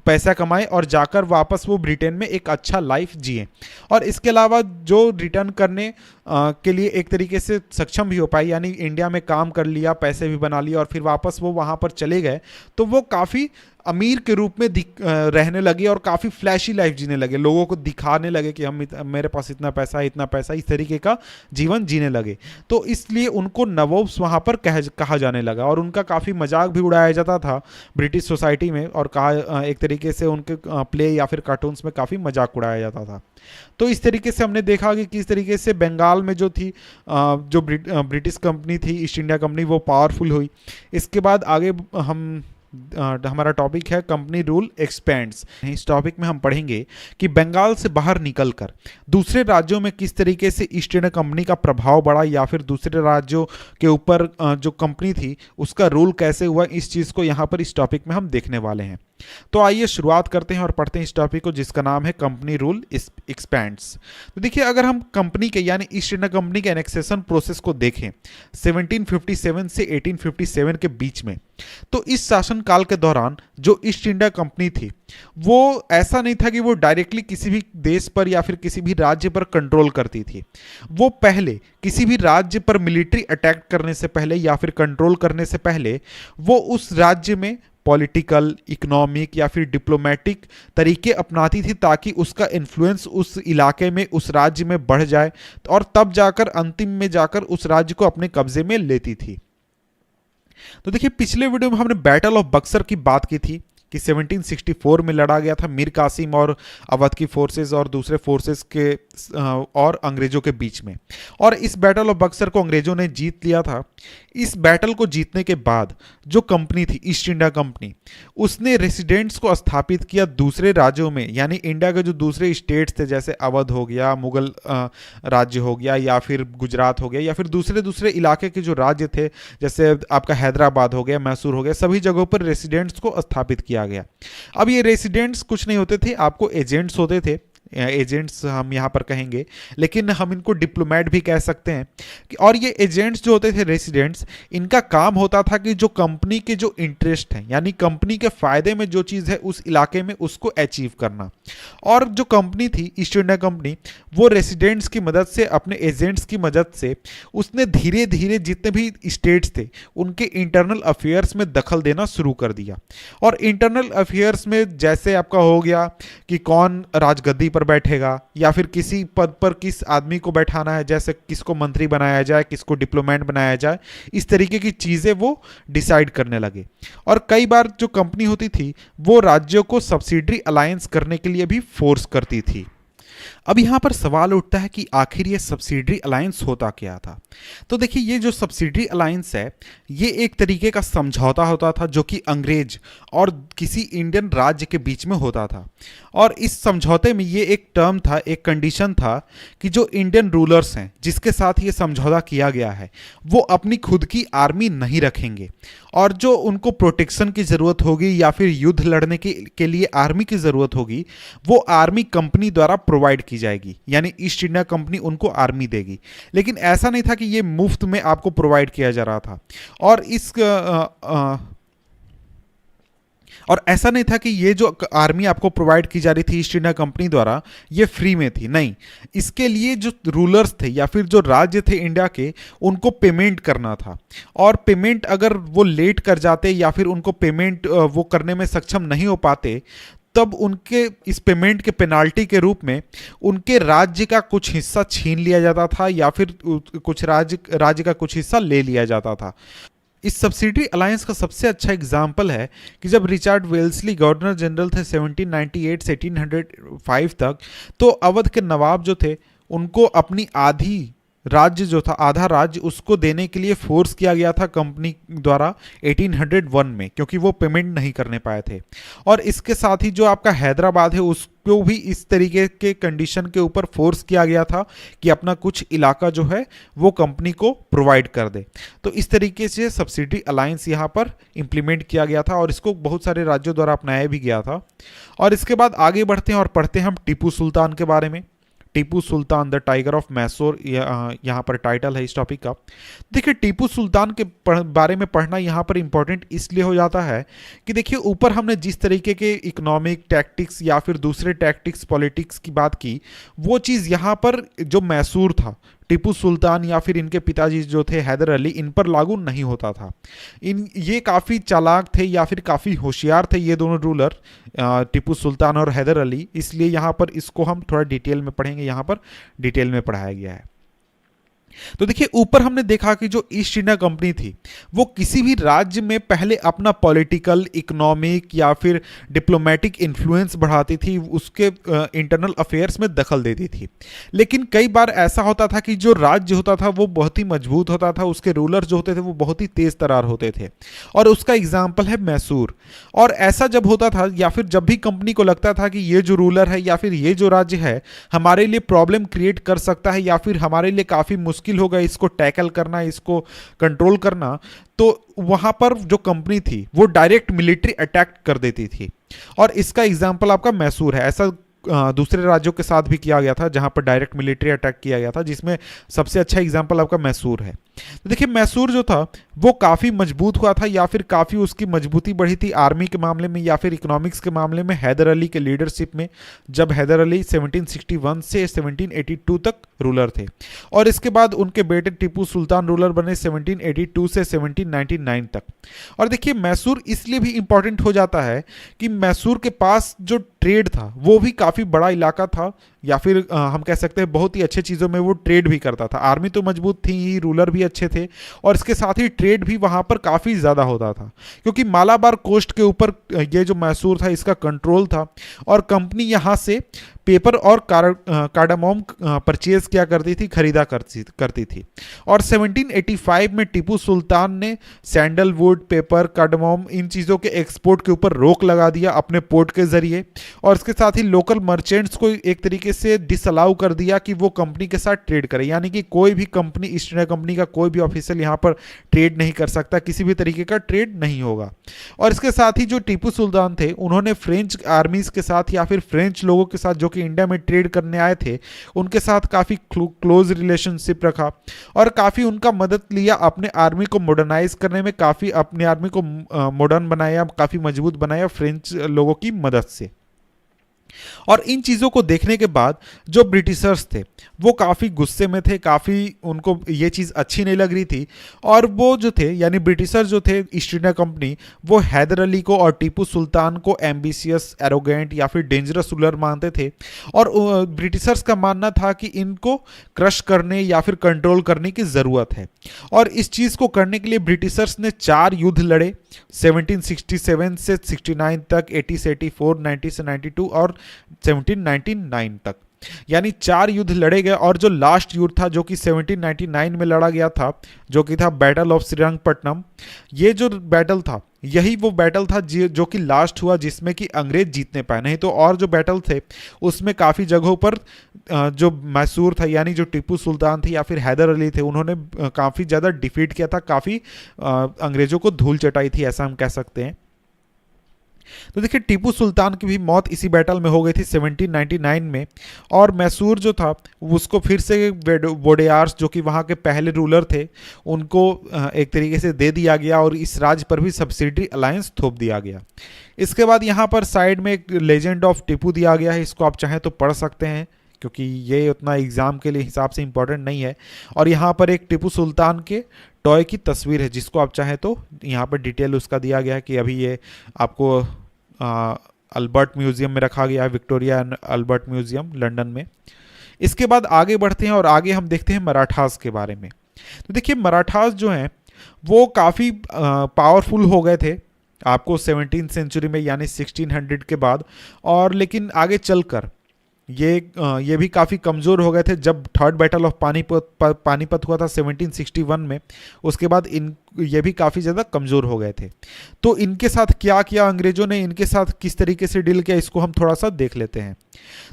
पैसा कमाएं और जाकर वापस वो ब्रिटेन में एक अच्छा लाइफ जिए। और इसके अलावा जो रिटर्न करने के लिए एक तरीके से सक्षम भी हो पाए, यानी इंडिया में काम कर लिया, पैसे भी बना लिया और फिर वापस वो वहाँ पर चले गए, तो वो काफ़ी अमीर के रूप में रहने लगे और काफ़ी फ्लैशी लाइफ जीने लगे, लोगों को दिखाने लगे कि मेरे पास इतना पैसा है, इतना पैसा, इस तरीके का जीवन जीने लगे। तो इसलिए उनको नवाब्स वहाँ पर कहा जाने लगा और उनका काफ़ी मजाक भी उड़ाया जाता था ब्रिटिश सोसाइटी में, और कहा एक तरीके से उनके प्ले या फिर कार्टून्स में काफ़ी मजाक उड़ाया जाता था। तो इस तरीके से हमने देखा कि किस तरीके से बंगाल में जो थी जो ब्रिटिश कंपनी थी, ईस्ट इंडिया कंपनी, वो पावरफुल हुई। इसके बाद आगे हमारा टॉपिक है कंपनी रूल एक्सपेंड्स। इस टॉपिक में हम पढ़ेंगे कि बंगाल से बाहर निकलकर दूसरे राज्यों में किस तरीके से ईस्ट इंडिया कंपनी का प्रभाव बढ़ा या फिर दूसरे राज्यों के ऊपर जो कंपनी थी उसका रूल कैसे हुआ, इस चीज़ को यहाँ पर इस टॉपिक में हम देखने वाले हैं। तो आइए शुरुआत करते हैं और पढ़ते हैं इस टॉपिक को, जिसका नाम है कंपनी रूल एक्सपेंड्स। तो देखिए, अगर हम कंपनी के यानी ईस्ट इंडिया कंपनी के एनेक्सेशन प्रोसेस को देखें 1757 से 1857 के बीच में, तो इस शासन काल के दौरान जो ईस्ट इंडिया कंपनी थी वो ऐसा नहीं था कि वो डायरेक्टली किसी भी देश पर या फिर किसी भी राज्य पर कंट्रोल करती थी। वो पहले किसी भी राज्य पर मिलिट्री अटैक करने से पहले या फिर कंट्रोल करने से पहले वो उस राज्य में पॉलिटिकल, इकोनॉमिक या फिर डिप्लोमेटिक तरीके अपनाती थी ताकि उसका इन्फ्लुएंस उस इलाके में, उस राज्य में बढ़ जाए और तब जाकर अंतिम में जाकर उस राज्य को अपने कब्जे में लेती थी। तो देखिए, पिछले वीडियो में हमने बैटल ऑफ बक्सर की बात की थी कि 1764 में लड़ा गया था मीर कासिम और अवध की फोर्सेस और दूसरे फोर्सेस के और अंग्रेजों के बीच में, और इस बैटल ऑफ बक्सर को अंग्रेजों ने जीत लिया था। इस बैटल को जीतने के बाद जो कंपनी थी ईस्ट इंडिया कंपनी, उसने रेसिडेंट्स को स्थापित किया दूसरे राज्यों में, यानी इंडिया के जो दूसरे स्टेट्स थे जैसे अवध हो गया, मुगल राज्य हो गया या फिर गुजरात हो गया या फिर दूसरे दूसरे इलाके के जो राज्य थे जैसे आपका हैदराबाद हो गया, मैसूर हो गया, सभी जगहों पर रेसिडेंट्स को स्थापित किया गया। अब ये रेसिडेंट्स कुछ नहीं होते थे, आपको एजेंट्स होते थे, एजेंट्स हम यहाँ पर कहेंगे, लेकिन हम इनको डिप्लोमेट भी कह सकते हैं। और ये एजेंट्स जो होते थे रेसिडेंट्स, इनका काम होता था कि जो कंपनी के जो इंटरेस्ट हैं यानी कंपनी के फायदे में जो चीज़ है उस इलाके में उसको अचीव करना। और जो कंपनी थी ईस्ट इंडिया कंपनी, वो रेसिडेंट्स की मदद से, अपने एजेंट्स की मदद से उसने धीरे धीरे जितने भी स्टेट्स थे उनके इंटरनल अफेयर्स में दखल देना शुरू कर दिया। और इंटरनल अफेयर्स में जैसे आपका हो गया कि कौन राजगद्दी पर बैठेगा या फिर किसी पद पर किस आदमी को बैठाना है, जैसे किसको मंत्री बनाया जाए, किसको डिप्लोमेट बनाया जाए, इस तरीके की चीजें वो डिसाइड करने लगे। और कई बार जो कंपनी होती थी वो राज्यों को सब्सिडरी अलायंस करने के लिए भी फोर्स करती थी। अब यहाँ पर सवाल उठता है कि आखिर ये सब्सिडरी अलायंस होता क्या था। तो देखिए, ये जो सब्सिडरी अलायंस है ये एक तरीके का समझौता होता था जो कि अंग्रेज और किसी इंडियन राज्य के बीच में होता था। और इस समझौते में ये एक टर्म था, एक कंडीशन था कि जो इंडियन रूलर्स हैं जिसके साथ ये समझौता किया गया है वो अपनी खुद की आर्मी नहीं रखेंगे, और जो उनको प्रोटेक्शन की ज़रूरत होगी या फिर युद्ध लड़ने के लिए आर्मी की ज़रूरत होगी वो आर्मी कंपनी द्वारा प्रोवाइड की जाएगी, यानी ईस्ट इंडिया कंपनी उनको आर्मी देगी। लेकिन ऐसा नहीं था कि ये मुफ्त में आपको प्रोवाइड किया जा रहा था, और ऐसा नहीं था कि ये जो आर्मी आपको प्रोवाइड की जा रही थी ईस्ट इंडिया कंपनी द्वारा ये फ्री में थी, नहीं। इसके लिए जो रूलर्स थे या फिर जो राज्य थे इंडिया के, उनको पेमेंट करना था, और पेमेंट अगर वो लेट कर जाते या फिर उनको पेमेंट वो करने में सक्षम नहीं हो पाते, तब उनके इस पेमेंट के पेनाल्टी के रूप में उनके राज्य का कुछ हिस्सा छीन लिया जाता था या फिर कुछ राज्य का कुछ हिस्सा ले लिया जाता था। इस सब्सिडरी अलायंस का सबसे अच्छा एग्जाम्पल है कि जब रिचर्ड वेल्सली गवर्नर जनरल थे 1798 से 1805 तक, तो अवध के नवाब जो थे उनको अपनी आधी राज्य जो था, आधा राज्य उसको देने के लिए फोर्स किया गया था कंपनी द्वारा 1801 में, क्योंकि वो पेमेंट नहीं करने पाए थे। और इसके साथ ही जो आपका हैदराबाद है उसको भी इस तरीके के कंडीशन के ऊपर फोर्स किया गया था कि अपना कुछ इलाका जो है वो कंपनी को प्रोवाइड कर दे। तो इस तरीके से सब्सिडी अलायंस यहाँ पर इंप्लीमेंट किया गया था और इसको बहुत सारे राज्यों द्वारा अपनाया भी गया था। और इसके बाद आगे बढ़ते हैं और पढ़ते हैं हम टीपू सुल्तान के बारे में। Tipu Sultan the tiger of Mysore, यहाँ पर टाइटल है इस टॉपिक का। देखिए, टीपू सुल्तान के बारे में पढ़ना यहाँ पर इंपॉर्टेंट इसलिए हो जाता है कि देखिए, ऊपर हमने जिस तरीके के इकोनॉमिक टैक्टिक्स या फिर दूसरे टैक्टिक्स पॉलिटिक्स की बात की, वो चीज़ यहाँ पर जो मैसूर था, टीपू सुल्तान या फिर इनके पिताजी जो थे हैदर अली, इन पर लागू नहीं होता था। ये काफ़ी चालाक थे या फिर काफ़ी होशियार थे ये दोनों रूलर, टीपू सुल्तान और हैदर अली, इसलिए यहाँ पर इसको हम थोड़ा डिटेल में पढ़ेंगे, यहाँ पर डिटेल में पढ़ाया गया है। तो देखिए, ऊपर हमने देखा कि जो ईस्ट इंडिया कंपनी थी वो किसी भी राज्य में पहले अपना पॉलिटिकल, इकोनॉमिक या फिर डिप्लोमेटिक इन्फ्लुएंस बढ़ाती थी, उसके इंटरनल अफेयर्स में दखल देती थी। लेकिन कई बार ऐसा होता था कि जो राज्य होता था वो बहुत ही मजबूत होता था, उसके रूलर जो होते थे वो बहुत ही तेज तरार होते थे, और उसका एग्जाम्पल है मैसूर। और ऐसा जब होता था या फिर जब भी कंपनी को लगता था कि ये जो रूलर है या फिर ये जो राज्य है हमारे लिए प्रॉब्लम क्रिएट कर सकता है या फिर हमारे लिए काफ़ी मुश्किल होगा इसको टैकल करना, इसको कंट्रोल करना, तो वहां पर जो कंपनी थी वो डायरेक्ट मिलिट्री अटैक कर देती थी। और इसका एग्जांपल आपका मैसूर है। ऐसा दूसरे राज्यों के साथ भी किया गया था जहां पर डायरेक्ट मिलिट्री अटैक किया गया था, जिसमें सबसे अच्छा एग्जांपल आपका मैसूर है। तो देखिए, मैसूर जो था वो काफ़ी मजबूत हुआ था या फिर काफ़ी उसकी मजबूती बढ़ी थी आर्मी के मामले में या फिर इकोनॉमिक्स के मामले में हैदर अली के लीडरशिप में, जब हैदर अली 1761 से 1782 तक रूलर थे। और इसके बाद उनके बेटे टीपू सुल्तान रूलर बने 1782 से 1799 तक। और देखिए, मैसूर इसलिए भी इंपॉर्टेंट हो जाता है कि मैसूर के पास जो ट्रेड था वो भी काफ़ी बड़ा इलाका था, या फिर हम कह सकते हैं बहुत ही अच्छे चीज़ों में वो ट्रेड भी करता था। आर्मी तो मजबूत थी ही, रूलर भी अच्छे थे, और इसके साथ ही ट्रेड भी वहाँ पर काफ़ी ज़्यादा होता था, क्योंकि मालाबार कोस्ट के ऊपर ये जो मैसूर था इसका कंट्रोल था। और कंपनी यहाँ से पेपर और कार्डामोम परचेज किया करती थी, खरीदा करती थी। और 1785 में टीपू सुल्तान ने सैंडलवुड, पेपर, कार्डामोम, इन चीज़ों के एक्सपोर्ट के ऊपर रोक लगा दिया अपने पोर्ट के जरिए, और इसके साथ ही लोकल मर्चेंट्स को एक तरीके से डिसअलाउ कर दिया कि वो कंपनी के साथ ट्रेड करे। यानी कि कोई भी कंपनी, ईस्ट इंडिया कंपनी का कोई भी ऑफिशियल यहाँ पर ट्रेड नहीं कर सकता, किसी भी तरीके का ट्रेड नहीं होगा। और इसके साथ ही जो टीपू सुल्तान थे उन्होंने फ्रेंच आर्मीज के साथ या फिर फ्रेंच लोगों के साथ जो कि इंडिया में ट्रेड करने आए थे उनके साथ काफ़ी क्लोज रिलेशनशिप रखा और काफ़ी उनका मदद लिया अपने आर्मी को मॉडर्नाइज करने में, काफ़ी अपने आर्मी को मॉडर्न बनाया, काफ़ी मजबूत बनाया फ्रेंच लोगों की मदद से। और इन चीज़ों को देखने के बाद जो ब्रिटिशर्स थे वो काफ़ी गुस्से में थे, काफ़ी उनको ये चीज़ अच्छी नहीं लग रही थी, और वो जो थे यानी ब्रिटिशर जो थे ईस्ट इंडिया कंपनी, वो हैदर अली को और टीपू सुल्तान को एम्बिशियस, एरोगेंट या फिर डेंजरस रूलर मानते थे। और ब्रिटिशर्स का मानना था कि इनको क्रश करने या फिर कंट्रोल करने की ज़रूरत है। और इस चीज़ को करने के लिए ब्रिटिशर्स ने 4 युद्ध लड़े, 1767 से 69 तक, 80 से 84, 90 से 92 और 1799 तक, यानी 4 युद्ध लड़े गए। और जो लास्ट युद्ध था जो कि 1799 में लड़ा गया था, जो कि था बैटल ऑफ श्रीरंगपट्टनम, ये जो बैटल था यही वो बैटल था जो कि लास्ट हुआ जिसमें कि अंग्रेज जीतने पाए। नहीं तो और जो बैटल थे उसमें काफ़ी जगहों पर जो मैसूर था यानी जो टीपू सुल्तान थे या फिर हैदर अली थे, उन्होंने काफ़ी ज़्यादा डिफीट किया था, काफ़ी अंग्रेज़ों को धूल चटाई थी, ऐसा हम कह सकते हैं। तो देखिए, टीपू सुल्तान की भी मौत इसी बैटल में हो गई थी 1799 में। और मैसूर जो था उसको फिर से वोडेयार्स जो कि वहाँ के पहले रूलर थे उनको एक तरीके से दे दिया गया और इस राज्य पर भी सब्सिडी अलायंस थोप दिया गया। इसके बाद यहाँ पर साइड में एक लेजेंड ऑफ टीपू दिया गया है, इसको आप चाहें तो पढ़ सकते हैं क्योंकि ये उतना एग्जाम के लिए हिसाब से इम्पोर्टेंट नहीं है। और यहाँ पर एक टीपू सुल्तान के टॉय की तस्वीर है जिसको आप चाहें तो यहाँ पर डिटेल उसका दिया गया है कि अभी ये आपको अल्बर्ट म्यूज़ियम में रखा गया है, Victoria and Albert museum London में। इसके बाद आगे बढ़ते हैं और आगे हम देखते हैं मराठास के बारे में। तो देखिए, मराठास जो हैं वो काफ़ी पावरफुल हो गए थे आपको 17th सेंचुरी में यानी 1600 के बाद। और लेकिन आगे चलकर ये भी काफ़ी कमज़ोर हो गए थे जब थर्ड बैटल ऑफ पानीपत हुआ था 1761 में। उसके बाद इन ये भी काफ़ी ज़्यादा कमज़ोर हो गए थे। तो इनके साथ क्या किया अंग्रेज़ों ने, इनके साथ किस तरीके से डील किया, इसको हम थोड़ा सा देख लेते हैं।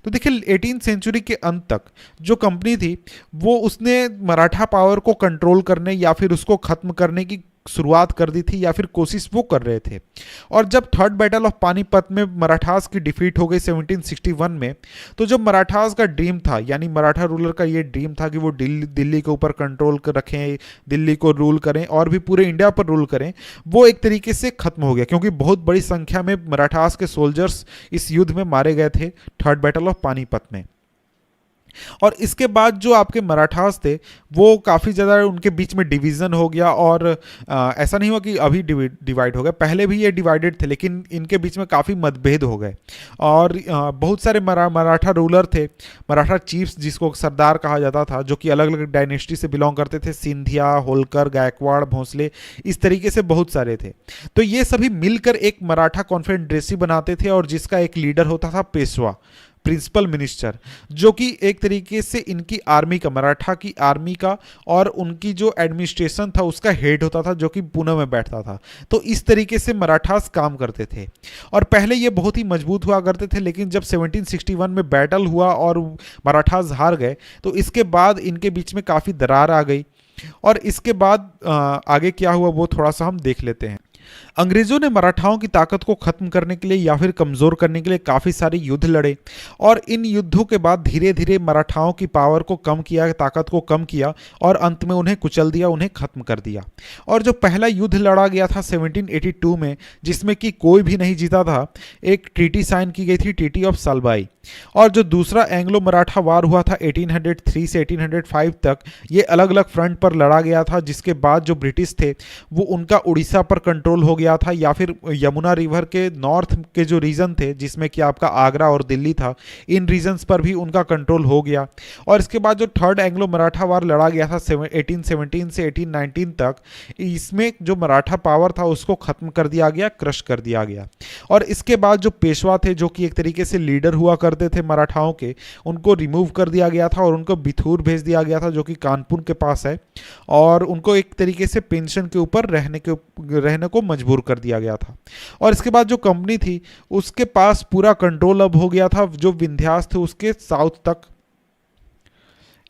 तो देखिए 18th सेंचुरी के अंत तक जो कंपनी थी वो उसने मराठा पावर को कंट्रोल करने या फिर उसको ख़त्म करने की शुरुआत कर दी थी, या फिर कोशिश वो कर रहे थे। और जब थर्ड बैटल ऑफ पानीपत में मराठास की डिफीट हो गई 1761 में, तो जो मराठास का ड्रीम था, यानी मराठा रूलर का ये ड्रीम था कि वो दिल्ली के ऊपर कंट्रोल कर रखें, दिल्ली को रूल करें और भी पूरे इंडिया पर रूल करें, वो एक तरीके से खत्म हो गया, क्योंकि बहुत बड़ी संख्या में मराठास के सोल्जर्स इस युद्ध में मारे गए थे थर्ड बैटल ऑफ पानीपत में। और इसके बाद जो आपके मराठास थे वो काफ़ी ज़्यादा उनके बीच में डिवीज़न हो गया, और ऐसा नहीं हुआ कि अभी डिवाइड हो गए, पहले भी ये डिवाइडेड थे, लेकिन इनके बीच में काफ़ी मतभेद हो गए। और बहुत सारे मराठा रूलर थे, मराठा चीफ्स जिसको सरदार कहा जाता था, जो कि अलग अलग डायनेस्टी से बिलोंग करते थे, सिंधिया, होलकर, गायकवाड़, भोंसले, इस तरीके से बहुत सारे थे। तो ये सभी मिलकर एक मराठा कॉन्फेडरेसी बनाते थे, और जिसका एक लीडर होता था पेशवा, प्रिंसिपल मिनिस्टर, जो कि एक तरीके से इनकी आर्मी का, मराठा की आर्मी का और उनकी जो एडमिनिस्ट्रेशन था उसका हेड होता था, जो कि पुणे में बैठता था। तो इस तरीके से मराठास काम करते थे, और पहले ये बहुत ही मजबूत हुआ करते थे, लेकिन जब 1761 में बैटल हुआ और मराठास हार गए, तो इसके बाद इनके बीच में काफ़ी दरार आ गई। और इसके बाद आगे क्या हुआ वो थोड़ा सा हम देख लेते हैं। अंग्रेजों ने मराठाओं की ताकत को खत्म करने के लिए या फिर कमजोर करने के लिए काफी सारे युद्ध लड़े, और इन युद्धों के बाद धीरे धीरे मराठाओं की पावर को कम किया, ताकत को कम किया, और अंत में उन्हें कुचल दिया, उन्हें खत्म कर दिया। और जो पहला युद्ध लड़ा गया था 1782 में, जिसमें कि कोई भी नहीं जीता था, एक ट्रीटी साइन की गई थी, ट्रीटी ऑफ सालबाई। और जो दूसरा एंग्लो मराठा वार हुआ था 1803 से 1805 तक, ये अलग अलग फ्रंट पर लड़ा गया था, जिसके बाद जो ब्रिटिश थे वो उनका उड़ीसा पर कंट्रोल हो गया था, या फिर यमुना रिवर के नॉर्थ के जो रीजन थे, जिसमें कि आपका आगरा और दिल्ली था, इन रीजन्स पर भी उनका कंट्रोल हो गया। और इसके बाद जो थर्ड एंग्लो मराठा वार लड़ा गया था 1817 से 1819 तक, इसमें जो मराठा पावर था उसको खत्म कर दिया गया, क्रश कर दिया गया। और इसके बाद जो पेशवा थे, जो कि एक तरीके से लीडर हुआ करते थे मराठाओं के, उनको रिमूव कर दिया गया था और उनको बिथूर भेज दिया गया था, जो कि कानपुर के पास है, और उनको एक तरीके से पेंशन के ऊपर रहने को मजबूर कर दिया गया था। और इसके बाद जो कंपनी थी उसके पास पूरा कंट्रोल अब हो गया था, जो विंध्यास थे उसके साउथ तक।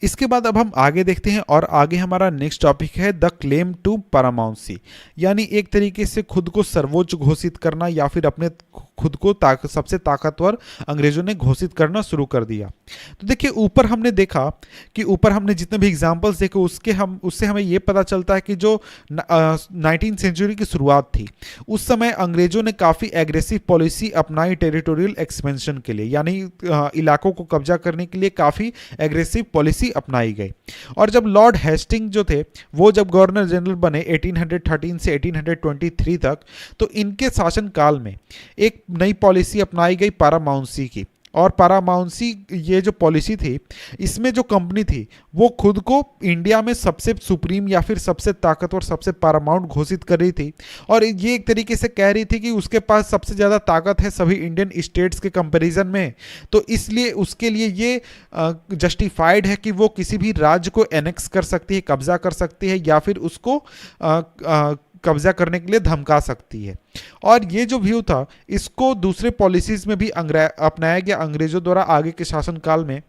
इसके बाद अब हम आगे देखते हैं, और आगे हमारा नेक्स्ट टॉपिक है द क्लेम टू पारामाउंसी, यानी एक तरीके से खुद को सर्वोच्च घोषित करना, या फिर अपने खुद को सबसे ताकतवर अंग्रेजों ने घोषित करना शुरू कर दिया। तो देखिए ऊपर हमने देखा कि ऊपर हमने जितने भी एग्जांपल्स देखे उससे हमें ये पता चलता है कि जो 19th सेंचुरी की शुरुआत थी, उस समय अंग्रेजों ने काफ़ी एग्रेसिव पॉलिसी अपनाई टेरिटोरियल एक्सपेंशन के लिए, यानी इलाकों को कब्जा करने के लिए काफ़ी एग्रेसिव पॉलिसी अपनाई गई। और जब लॉर्ड हेस्टिंग जो थे वो जब गवर्नर जनरल बने 1813 से 1823 तक, तो इनके शासनकाल में एक नई पॉलिसी अपनाई गई पारामाउंसी की। और पारामाउंसी ये जो पॉलिसी थी, इसमें जो कंपनी थी वो खुद को इंडिया में सबसे सुप्रीम या फिर सबसे ताकतवर, सबसे पारामाउंट घोषित कर रही थी, और ये एक तरीके से कह रही थी कि उसके पास सबसे ज़्यादा ताकत है सभी इंडियन स्टेट्स के कंपैरिजन में। तो इसलिए उसके लिए ये जस्टिफाइड है कि वो किसी भी राज्य को एनेक्स कर सकती है, कब्जा कर सकती है, या फिर उसको कब्जा करने के लिए धमका सकती है। और ये जो व्यू था इसको दूसरे पॉलिसीज में भी अपनाया गया अंग्रेजों द्वारा आगे के शासनकाल में।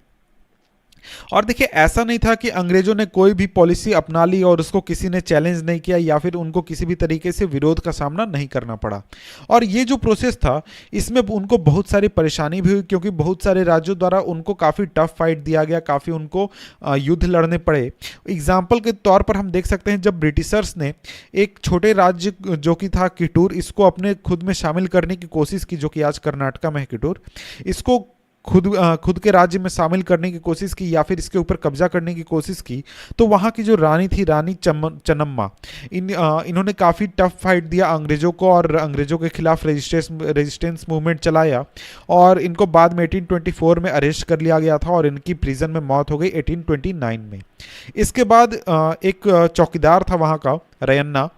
और देखिए ऐसा नहीं था कि अंग्रेजों ने कोई भी पॉलिसी अपना ली और उसको किसी ने चैलेंज नहीं किया, या फिर उनको किसी भी तरीके से विरोध का सामना नहीं करना पड़ा। और ये जो प्रोसेस था इसमें उनको बहुत सारी परेशानी भी हुई, क्योंकि बहुत सारे राज्यों द्वारा उनको काफ़ी टफ फाइट दिया गया, काफ़ी उनको युद्ध लड़ने पड़े। एग्जाम्पल के तौर पर हम देख सकते हैं जब ब्रिटिशर्स ने एक छोटे राज्य जो कि था किटूर, इसको अपने खुद में शामिल करने की कोशिश की, जो कि आज कर्नाटका में है किटूर, इसको खुद के राज्य में शामिल करने की कोशिश की, या फिर इसके ऊपर कब्जा करने की कोशिश की, तो वहाँ की जो रानी थी, रानी चन्नम्मा, इन्होंने काफ़ी टफ फाइट दिया अंग्रेज़ों को, और अंग्रेज़ों के खिलाफ रेजिस्टेंस मूवमेंट चलाया, और इनको बाद में 1824 में अरेस्ट कर लिया गया था, और इनकी प्रिजन में मौत हो गई 1829 में। इसके बाद एक चौकीदार था वहाँ का, रयन्ना,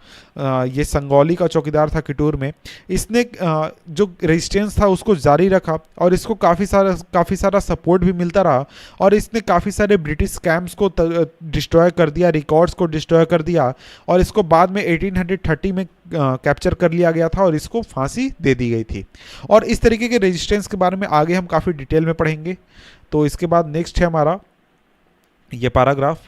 ये संगौली का चौकीदार था किटूर में, इसने जो रेजिस्टेंस था उसको जारी रखा और इसको काफ़ी सारा सपोर्ट भी मिलता रहा और इसने काफ़ी सारे ब्रिटिश कैंप्स को डिस्ट्रॉय कर दिया, रिकॉर्ड्स को डिस्ट्रॉय कर दिया और इसको बाद में 1830 में कैप्चर कर लिया गया था और इसको फांसी दे दी गई थी। और इस तरीके के रेजिस्टेंस के बारे में आगे हम काफ़ी डिटेल में पढ़ेंगे। तो इसके बाद नेक्स्ट है हमारा ये पैराग्राफ।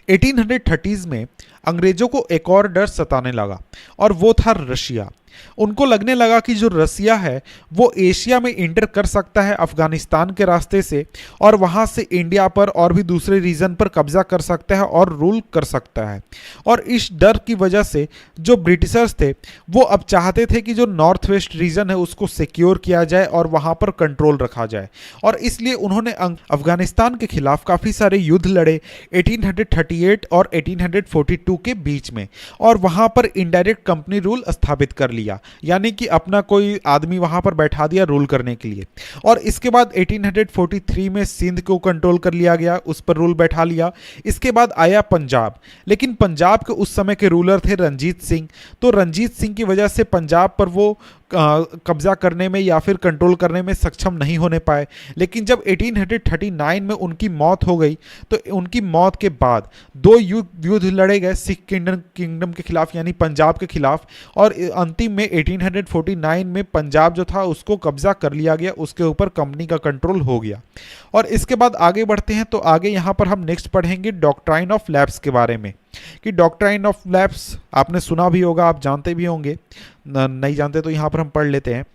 1830s में अंग्रेजों को एक और डर सताने लगा और वो था रशिया। उनको लगने लगा कि जो रसिया है वो एशिया में इंटर कर सकता है अफगानिस्तान के रास्ते से और वहां से इंडिया पर और भी दूसरे रीजन पर कब्जा कर सकता है और रूल कर सकता है। और इस डर की वजह से जो ब्रिटिशर्स थे वो अब चाहते थे कि जो नॉर्थ वेस्ट रीजन है उसको सिक्योर किया जाए और वहां पर कंट्रोल रखा जाए और इसलिए उन्होंने अफगानिस्तान के खिलाफ काफ़ी सारे युद्ध लड़े 1838 और 1842 के बीच में और वहां पर इनडायरेक्ट कंपनी रूल स्थापित कर लिया, यानी कि अपना कोई आदमी वहां पर बैठा दिया रूल करने के लिए। और इसके बाद 1843 में सिंध को कंट्रोल कर लिया गया, उस पर रूल बैठा लिया। इसके बाद आया पंजाब, लेकिन पंजाब के उस समय के रूलर थे रंजीत सिंह, तो रंजीत सिंह की वजह से पंजाब पर वो कब्जा करने में या फिर कंट्रोल करने में सक्षम नहीं होने पाए। लेकिन जब 1839 में उनकी मौत हो गई तो उनकी मौत के बाद दो युद्ध लड़े गए सिख किंगडम के खिलाफ यानी पंजाब के खिलाफ और अंतिम में 1849 में पंजाब जो था उसको कब्जा कर लिया गया, उसके ऊपर कंपनी का कंट्रोल हो गया। और इसके बाद आगे बढ़ते हैं तो आगे यहाँ पर हम नेक्स्ट पढ़ेंगे डॉक्ट्राइन ऑफ लैप्स के बारे में कि डॉक्ट्राइन ऑफ लैप्स आपने सुना भी होगा, आप जानते भी होंगे, नहीं जानते तो यहाँ पर हम पढ़ लेते हैं।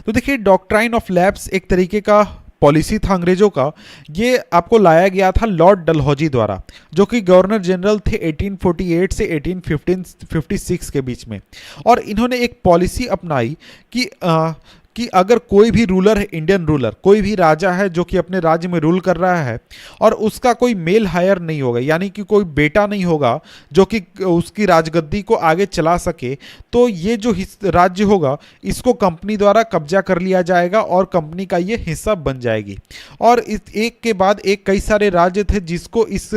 तो देखिए डॉक्ट्राइन ऑफ लैप्स एक तरीके का पॉलिसी था अंग्रेजों का। ये आपको लाया गया था लॉर्ड डलहौजी द्वारा, जो कि गवर्नर जनरल थे 1848 से 1856 के बीच में। और इन्होंने एक पॉलिसी अपनाई कि अगर कोई भी रूलर है, इंडियन रूलर, कोई भी राजा है जो कि अपने राज्य में रूल कर रहा है और उसका कोई मेल हायर नहीं होगा, यानी कि कोई बेटा नहीं होगा जो कि उसकी राजगद्दी को आगे चला सके, तो ये जो राज्य होगा इसको कंपनी द्वारा कब्जा कर लिया जाएगा और कंपनी का ये हिस्सा बन जाएगी। और इस एक के बाद एक कई सारे राज्य थे जिसको इस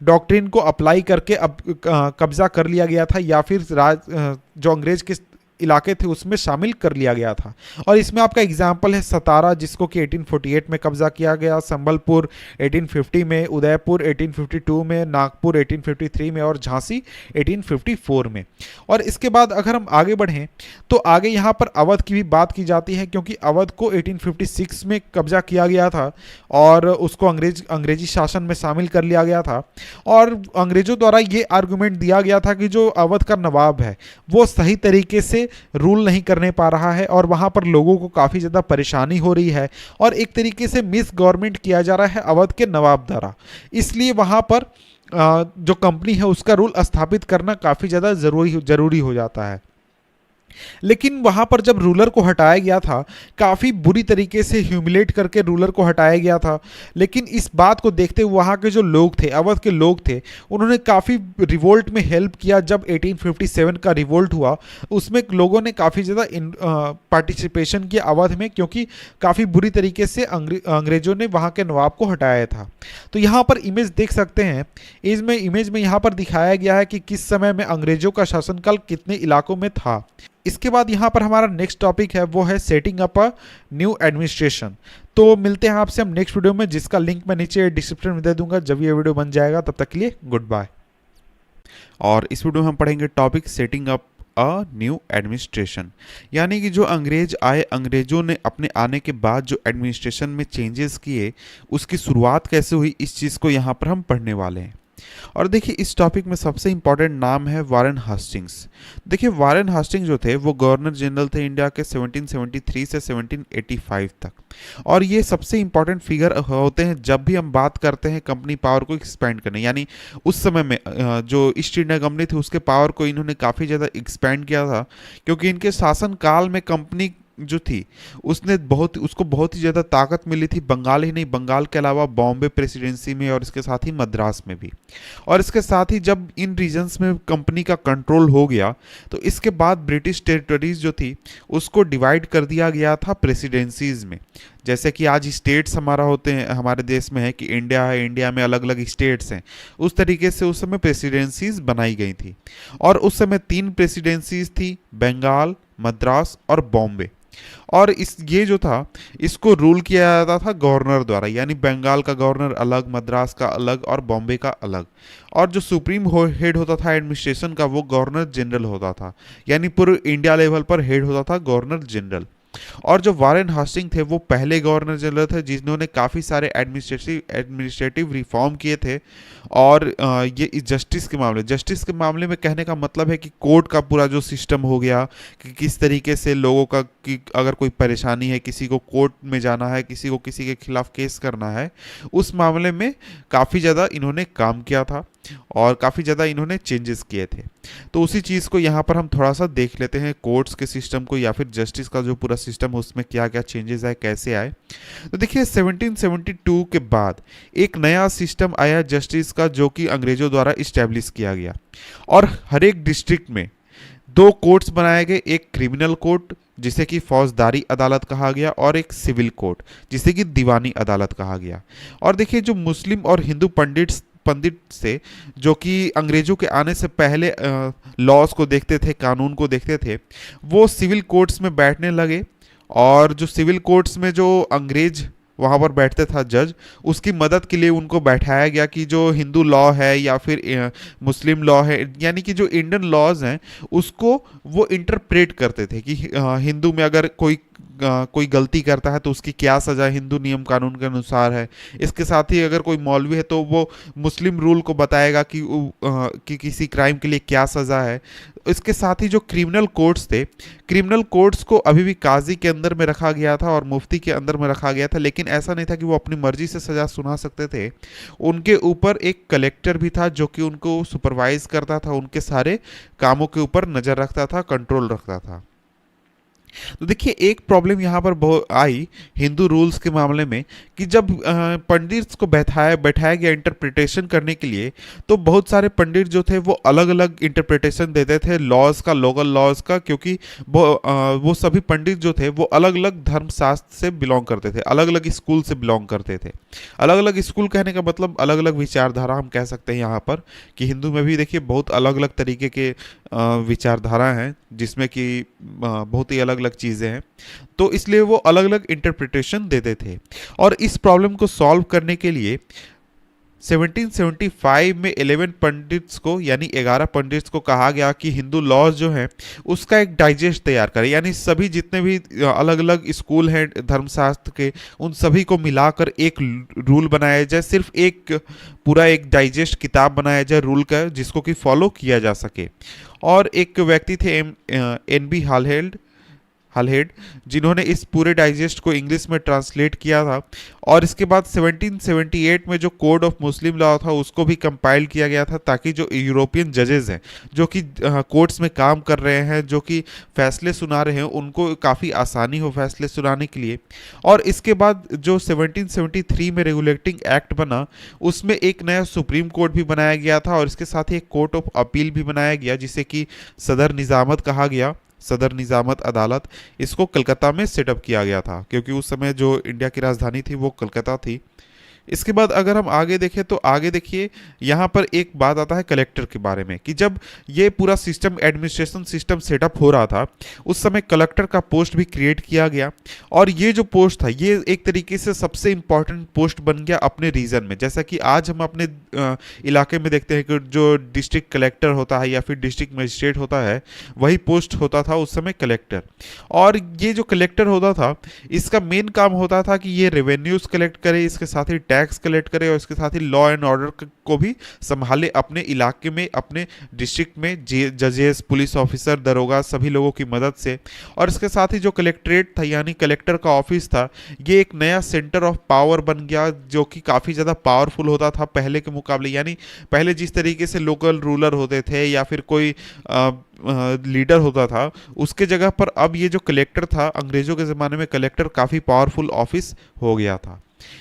डॉक्ट्रिन को अप्लाई करके अब कब्जा कर लिया गया था या फिर जो अंग्रेज के इलाके थे उसमें शामिल कर लिया गया था। और इसमें आपका एग्जाम्पल है सतारा जिसको कि 1848 में कब्जा किया गया, संबलपुर 1850 में, उदयपुर 1852 में, नागपुर 1853 में और झांसी 1854 में। और इसके बाद अगर हम आगे बढ़ें तो आगे यहाँ पर अवध की भी बात की जाती है, क्योंकि अवध को 1856 में कब्जा किया गया था और उसको अंग्रेजी शासन में शामिल कर लिया गया था। और अंग्रेजों द्वारा ये आर्गूमेंट दिया गया था कि जो अवध का नवाब है वो सही तरीके से रूल नहीं करने पा रहा है और वहां पर लोगों को काफी ज्यादा परेशानी हो रही है और एक तरीके से मिस गवर्नमेंट किया जा रहा है अवध के नवाब द्वारा। इसलिए वहां पर जो कंपनी है उसका रूल स्थापित करना काफी ज्यादा जरूरी हो जाता है। लेकिन वहां पर जब रूलर को हटाया गया था काफ़ी बुरी तरीके से ह्यूमिलेट करके रूलर को हटाया गया था। लेकिन इस बात को देखते हुए वहां के जो लोग थे, अवध के लोग थे, उन्होंने काफ़ी रिवोल्ट में हेल्प किया। जब 1857 का रिवोल्ट हुआ उसमें लोगों ने काफ़ी ज़्यादा पार्टिसिपेशन किया अवध में, क्योंकि काफ़ी बुरी तरीके से अंग्रेजों ने वहाँ के नवाब को हटाया था। तो यहाँ पर इमेज देख सकते हैं, इमेज में यहाँ पर दिखाया गया है कि किस समय में अंग्रेजों का शासनकाल कितने इलाकों में था। इसके बाद यहाँ पर हमारा नेक्स्ट टॉपिक है वो है setting up a new administration. तो मिलते हैं आपसे हम नेक्स्ट वीडियो में, जिसका लिंक मैं नीचे डिस्क्रिप्शन में दे दूंगा जब ये वीडियो बन जाएगा। तब तक के लिए गुड बाय। और इस वीडियो में हम पढ़ेंगे topic setting up a new administration, यानी कि जो अंग्रेज आए, अंग्रेजों ने अपने आने के बाद जो एडमिनिस्ट्रेशन में चेंजेस किए उसकी शुरुआत कैसे हुई, इस चीज़ को यहाँ पर हम पढ़ने वाले हैं। और देखिए इस टॉपिक में सबसे इंपॉर्टेंट नाम है वारेन हास्टिंग्स। देखिए वारेन हास्टिंग्स जो थे वो गवर्नर जनरल थे इंडिया के 1773 से 1785 तक। और ये सबसे इंपॉर्टेंट फिगर होते हैं जब भी हम बात करते हैं कंपनी पावर को एक्सपेंड करने, यानी उस समय में जो ईस्ट इंडिया कंपनी थी उसके पावर को इन्होंने काफ़ी ज़्यादा एक्सपेंड किया था, क्योंकि इनके शासन काल में कंपनी जो थी उसको बहुत ही ज़्यादा ताकत मिली थी, बंगाल ही नहीं, बंगाल के अलावा बॉम्बे प्रेसिडेंसी में और इसके साथ ही मद्रास में भी। और इसके साथ ही जब इन रीजन्स में कंपनी का कंट्रोल हो गया तो इसके बाद ब्रिटिश टेरिटरीज जो थी उसको डिवाइड कर दिया गया था प्रेसिडेंसीज में। जैसे कि आज स्टेट्स हमारा होते हैं, हमारे देश में है कि इंडिया है, इंडिया में अलग अलग स्टेट्स हैं, उस तरीके से उस समय प्रेसिडेंसीज बनाई गई थी। और उस समय 3 प्रेसिडेंसीज थी, बंगाल, मद्रास और बॉम्बे। और ये जो था इसको रूल किया जाता था गवर्नर द्वारा, यानी बंगाल का गवर्नर अलग, मद्रास का अलग और बॉम्बे का अलग। और जो सुप्रीम हेड होता था एडमिनिस्ट्रेशन का वो गवर्नर जनरल होता था, यानी पूरे इंडिया लेवल पर हेड होता था गवर्नर जनरल। और जो वारेन हास्टिंग थे वो पहले गवर्नर जनरल थे जिन्होंने काफ़ी सारे एडमिनिस्ट्रेटिव रिफॉर्म किए थे। और ये जस्टिस के मामले में कहने का मतलब है कि कोर्ट का पूरा जो सिस्टम हो गया कि किस तरीके से लोगों का, कि अगर कोई परेशानी है, किसी को कोर्ट में जाना है, किसी को किसी के खिलाफ केस करना है, उस मामले में काफ़ी ज़्यादा इन्होंने काम किया था और काफ़ी ज़्यादा इन्होंने चेंजेस किए थे। तो उसी चीज़ को यहाँ पर हम थोड़ा सा देख लेते हैं, कोर्ट्स के सिस्टम को या फिर जस्टिस का जो पूरा सिस्टम है उसमें क्या क्या चेंजेस आए, कैसे आए। तो देखिए 1772 के बाद एक नया सिस्टम आया जस्टिस का, जो कि अंग्रेजों द्वारा इस्टेब्लिश किया गया। और हर एक डिस्ट्रिक्ट में 2 कोर्ट्स बनाए गए, एक क्रिमिनल कोर्ट जिसे कि फौजदारी अदालत कहा गया और एक सिविल कोर्ट जिसे कि दीवानी अदालत कहा गया। और देखिए जो मुस्लिम और हिंदू पंडित से, जो कि अंग्रेजों के आने से पहले लॉज को देखते थे, कानून को देखते थे, वो सिविल कोर्ट्स में बैठने लगे। और जो सिविल कोर्ट्स में जो अंग्रेज वहाँ पर बैठते था जज, उसकी मदद के लिए उनको बैठाया गया कि जो हिंदू लॉ है या फिर मुस्लिम लॉ है, यानी कि जो इंडियन लॉज हैं उसको वो इंटरप्रेट करते थे कि हिंदू में अगर कोई गलती करता है तो उसकी क्या सज़ा हिंदू नियम कानून के अनुसार है। इसके साथ ही अगर कोई मौलवी है तो वो मुस्लिम रूल को बताएगा कि किसी क्राइम के लिए क्या सज़ा है। इसके साथ ही जो क्रिमिनल कोर्ट्स थे, क्रिमिनल कोर्ट्स को अभी भी काजी के अंदर में रखा गया था और मुफ्ती के अंदर में रखा गया था, लेकिन ऐसा नहीं था कि वो अपनी मर्जी से सज़ा सुना सकते थे। उनके ऊपर एक कलेक्टर भी था जो कि उनको सुपरवाइज करता था, उनके सारे कामों के ऊपर नज़र रखता था, कंट्रोल रखता था। तो देखिए एक प्रॉब्लम यहाँ पर बहुत आई हिंदू रूल्स के मामले में कि जब पंडित को बैठाया गया इंटरप्रिटेशन करने के लिए, तो बहुत सारे पंडित जो थे वो अलग अलग इंटरप्रिटेशन देते थे लॉज का, लोकल लॉज का, क्योंकि वो सभी पंडित जो थे वो अलग अलग धर्मशास्त्र से बिलोंग करते थे, अलग अलग स्कूल से बिलोंग करते थे। अलग अलग स्कूल कहने का मतलब अलग अलग विचारधारा हम कह सकते हैं यहाँ पर, कि हिंदू में भी देखिए बहुत अलग अलग तरीके के विचारधारा हैं जिसमें कि बहुत ही अलग अलग चीज़ें हैं, तो इसलिए वो अलग अलग इंटरप्रिटेशन देते थे। और इस प्रॉब्लम को सॉल्व करने के लिए 1775 में 11 पंडित्स को, यानी 11 पंडित्स को कहा गया कि हिंदू लॉज जो है उसका एक डाइजेस्ट तैयार करें, यानी सभी जितने भी अलग अलग स्कूल हैं धर्मशास्त्र के, उन सभी को मिलाकर एक रूल बनाया जाए, सिर्फ एक पूरा एक डाइजेस्ट किताब बनाया जाए रूल का, जिसको कि फॉलो किया जा सके। और एक व्यक्ति थे NB हालहेड, जिन्होंने इस पूरे डाइजेस्ट को इंग्लिश में ट्रांसलेट किया था। और इसके बाद 1778 में जो कोड ऑफ मुस्लिम लॉ था उसको भी कंपाइल किया गया था, ताकि जो यूरोपियन जजेस हैं जो कि कोर्ट्स में काम कर रहे हैं, जो कि फैसले सुना रहे हैं, उनको काफ़ी आसानी हो फैसले सुनाने के लिए। और इसके बाद जो 1773 में रेगुलेटिंग एक्ट बना, उसमें एक नया सुप्रीम कोर्ट भी बनाया गया था और इसके साथ ही एक कोर्ट ऑफ अपील भी बनाया गया, जिसे कि सदर निज़ामत कहा गया, सदर निज़ामत अदालत। इसको कलकत्ता में सेटअप किया गया था, क्योंकि उस समय जो इंडिया की राजधानी थी वो कलकत्ता थी। इसके बाद अगर हम आगे देखें तो आगे देखिए यहाँ पर एक बात आता है कलेक्टर के बारे में, कि जब ये पूरा सिस्टम एडमिनिस्ट्रेशन सिस्टम सेटअप हो रहा था उस समय कलेक्टर का पोस्ट भी क्रिएट किया गया। और ये जो पोस्ट था ये एक तरीके से सबसे इम्पॉर्टेंट पोस्ट बन गया अपने रीजन में। जैसा कि आज हम अपने इलाके में देखते हैं कि जो डिस्ट्रिक्ट कलेक्टर होता है या फिर डिस्ट्रिक्ट मजिस्ट्रेट होता है, वही पोस्ट होता था उस समय कलेक्टर। और ये जो कलेक्टर होता था इसका मेन काम होता था कि ये रेवेन्यूज कलेक्ट करे, इसके साथ ही टैक्स कलेक्ट करे और इसके साथ ही लॉ एंड ऑर्डर को भी संभाले अपने इलाके में, अपने डिस्ट्रिक्ट में, जजेस, पुलिस ऑफिसर, दरोगा, सभी लोगों की मदद से। और इसके साथ ही जो कलेक्ट्रेट था यानी कलेक्टर का ऑफिस था, ये एक नया सेंटर ऑफ पावर बन गया जो कि काफ़ी ज़्यादा पावरफुल होता था पहले के मुकाबले। यानी पहले जिस तरीके से लोकल रूलर होते थे या फिर कोई लीडर होता था, उसके जगह पर अब ये जो कलेक्टर था, अंग्रेजों के ज़माने में कलेक्टर काफ़ी पावरफुल ऑफिस हो गया था।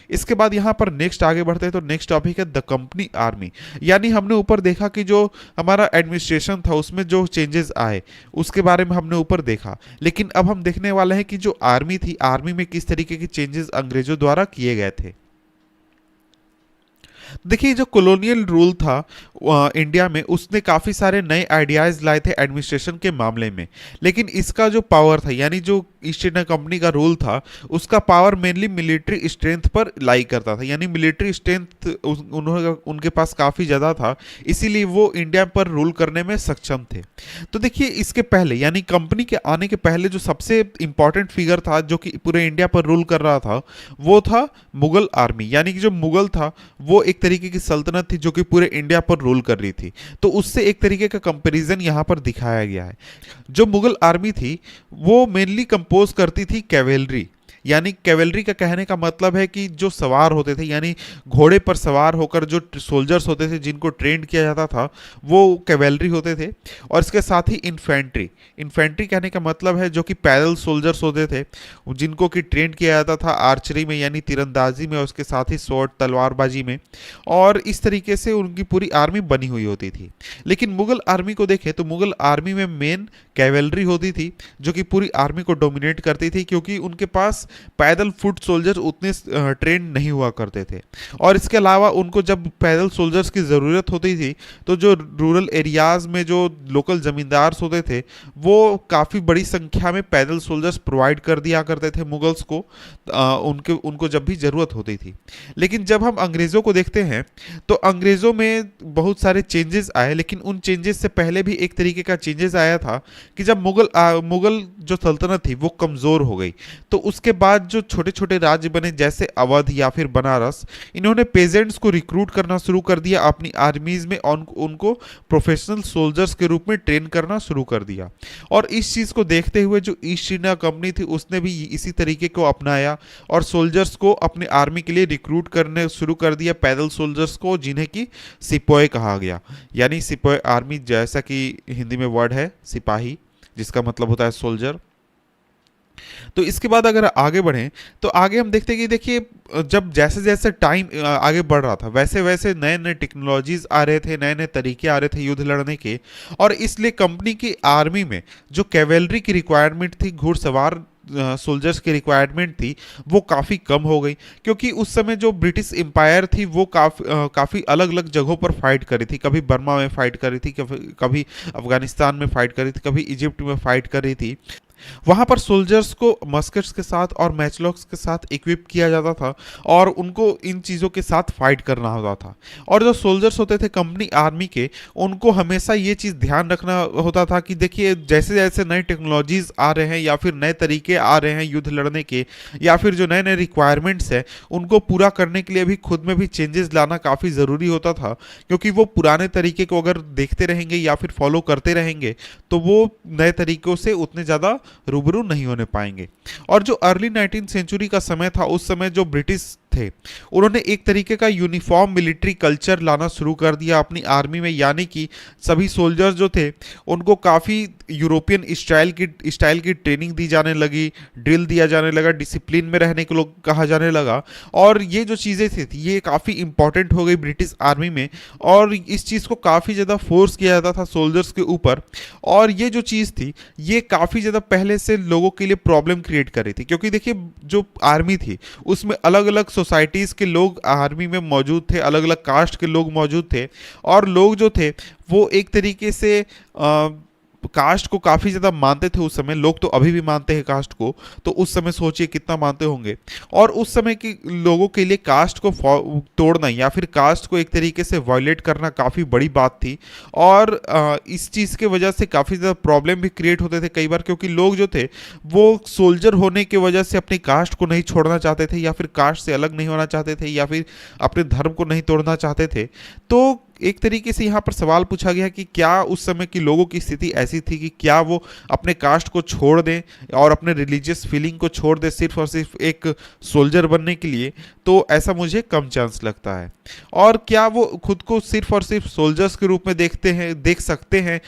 इसके बाद यहाँ पर नेक्स्ट आगे बढ़ते हैं तो नेक्स्ट टॉपिक है द कंपनी आर्मी। यानी हमने ऊपर देखा कि जो हमारा एडमिनिस्ट्रेशन था उसमें जो चेंजेस आए उसके बारे में हमने ऊपर देखा, लेकिन अब हम देखने वाले हैं कि जो आर्मी थी, आर्मी में किस तरीके के चेंजेस अंग्रेजों द्वारा किए गए थे। देखिए जो कॉलोनियल रूल था इंडिया में, उसने काफ़ी सारे नए आइडियाज़ लाए थे एडमिनिस्ट्रेशन के मामले में, लेकिन इसका जो पावर था यानी जो ईस्ट इंडिया कंपनी का रूल था, उसका पावर मेनली मिलिट्री स्ट्रेंथ पर लाई करता था। यानी मिलिट्री स्ट्रेंथ उनके पास काफ़ी ज़्यादा था, इसीलिए वो इंडिया पर रूल करने में सक्षम थे। तो देखिए इसके पहले यानी कंपनी के आने के पहले जो सबसे इंपॉर्टेंट फिगर था जो कि पूरे इंडिया पर रूल कर रहा था, वो था मुगल आर्मी। यानी कि जो मुगल था वो एक तरीके की सल्तनत थी जो कि पूरे इंडिया पर रूल कर रही थी। तो उससे एक तरीके का कंपैरिजन यहाँ पर दिखाया गया है। जो मुगल आर्मी थी वो मेनली कंपोज करती थी कैवेलरी। यानी कैवेलरी का कहने का मतलब है कि जो सवार होते थे, यानी घोड़े पर सवार होकर जो सोल्जर्स होते थे जिनको ट्रेंड किया जाता था, वो कैवेलरी होते थे। और इसके साथ ही इन्फेंट्री, इन्फेंट्री कहने का मतलब है जो कि पैदल सोल्जर्स होते थे जिनको कि ट्रेंड किया जाता था आर्चरी में यानी तीरंदाजी में, उसके साथ ही स्वॉर्ड तलवारबाजी में। और इस तरीके से उनकी पूरी आर्मी बनी हुई होती थी। लेकिन मुगल आर्मी को देखें तो मुगल आर्मी में मेन कैवेलरी होती थी जो कि पूरी आर्मी को डोमिनेट करती थी, क्योंकि उनके पास पैदल फुट सोल्जर उतने ट्रेंड नहीं हुआ करते थे। और इसके अलावा उनको जब पैदल सोल्जर्स की ज़रूरत होती थी तो जो रूरल एरियाज़ में जो लोकल ज़मींदार होते थे वो काफ़ी बड़ी संख्या में पैदल सोल्जर्स प्रोवाइड कर दिया करते थे मुगल्स को, उनको जब भी ज़रूरत होती थी। लेकिन जब हम अंग्रेज़ों को देखते हैं तो अंग्रेज़ों में बहुत सारे चेंजेस आए, लेकिन उन चेंजेस से पहले भी एक तरीके का चेंजेस आया था कि जब मुगल जो सल्तनत थी वो कमज़ोर हो गई, तो उसके बाद जो छोटे छोटे राज्य बने जैसे अवध या फिर बनारस, इन्होंने पेजेंट्स को रिक्रूट करना शुरू कर दिया अपनी आर्मीज में, उनको प्रोफेशनल सोल्जर्स के रूप में ट्रेन करना शुरू कर दिया। और इस चीज़ को देखते हुए जो ईस्ट इंडिया कंपनी थी उसने भी इसी तरीके को अपनाया और सोल्जर्स को अपने आर्मी के लिए रिक्रूट करने शुरू कर दिया, पैदल सोल्जर्स को, जिन्हें कि सिपाही कहा गया। यानी सिपाही आर्मी, जैसा कि हिंदी में वर्ड है सिपाही, जिसका मतलब होता है सोल्जर। तो इसके बाद अगर आगे बढ़ें तो आगे हम देखते हैं कि देखिए जब जैसे जैसे टाइम आगे बढ़ रहा था वैसे वैसे नए नए टेक्नोलॉजीज आ रहे थे, नए नए तरीके आ रहे थे युद्ध लड़ने के, और इसलिए कंपनी की आर्मी में जो कैवेलरी की रिक्वायरमेंट थी, घुड़सवार सोल्जर्स की रिक्वायरमेंट थी, वो काफ़ी कम हो गई। क्योंकि उस समय जो ब्रिटिश एम्पायर थी वो काफ़ी अलग अलग जगहों पर फाइट करी थी। कभी बर्मा में फाइट करी थी, कभी अफगानिस्तान में फाइट करी थी, कभी इजिप्ट में फाइट करी थी। वहाँ पर सोल्जर्स को मस्कट्स के साथ और मैचलॉक्स के साथ इक्विप किया जाता था और उनको इन चीज़ों के साथ फाइट करना होता था। और जो सोल्जर्स होते थे कंपनी आर्मी के, उनको हमेशा ये चीज़ ध्यान रखना होता था कि देखिए जैसे जैसे नए टेक्नोलॉजीज़ आ रहे हैं या फिर नए तरीके आ रहे हैं युद्ध लड़ने के, या फिर जो नए नए रिक्वायरमेंट्स हैं उनको पूरा करने के लिए भी खुद में भी चेंजेस लाना काफ़ी ज़रूरी होता था। क्योंकि वो पुराने तरीके को अगर देखते रहेंगे या फिर फॉलो करते रहेंगे तो वो नए तरीक़ों से उतने ज़्यादा रूबरू नहीं होने पाएंगे। और जो अर्ली 19th सेंचुरी का समय था, उस समय जो ब्रिटिश थे उन्होंने एक तरीके का यूनिफॉर्म मिलिट्री कल्चर लाना शुरू कर दिया अपनी आर्मी में। यानी कि सभी सोल्जर्स जो थे उनको काफ़ी यूरोपियन स्टाइल की ट्रेनिंग दी जाने लगी, ड्रिल दिया जाने लगा, डिसिप्लिन में रहने को लोग कहा जाने लगा। और ये जो चीज़ें थी ये काफ़ी इंपॉर्टेंट हो गई ब्रिटिश आर्मी में, और इस चीज़ को काफ़ी ज़्यादा फोर्स किया जाता था सोल्जर्स के ऊपर। और ये जो चीज़ थी ये काफ़ी ज़्यादा पहले से लोगों के लिए प्रॉब्लम क्रिएट कर रही थी। क्योंकि देखिए जो आर्मी थी उसमें अलग अलग सोसाइटीज़ के लोग आर्मी में मौजूद थे, अलग अलग कास्ट के लोग मौजूद थे, और लोग जो थे वो एक तरीके से कास्ट को काफ़ी ज़्यादा मानते थे उस समय, लोग तो अभी भी मानते हैं कास्ट को, तो उस समय सोचिए कितना मानते होंगे। और उस समय के लोगों के लिए कास्ट को तोड़ना या फिर कास्ट को एक तरीके से वायलेट करना काफ़ी बड़ी बात थी। और इस चीज़ के वजह से काफ़ी ज़्यादा प्रॉब्लम भी क्रिएट होते थे कई बार, क्योंकि लोग जो थे वो सोल्जर होने की वजह से अपनी कास्ट को नहीं छोड़ना चाहते थे, या फिर कास्ट से अलग नहीं होना चाहते थे, या फिर अपने धर्म को नहीं तोड़ना चाहते थे। तो एक तरीके से यहाँ पर सवाल पूछा गया कि क्या उस समय की लोगों की स्थिति ऐसी थी कि क्या वो अपने कास्ट को छोड़ दें और अपने रिलीजियस फीलिंग को छोड़ दें सिर्फ और सिर्फ एक सोल्जर बनने के लिए। तो ऐसा मुझे कम चांस लगता है। और क्या वो खुद को सिर्फ और सिर्फ सोल्जर्स के रूप में देख सकते हैं,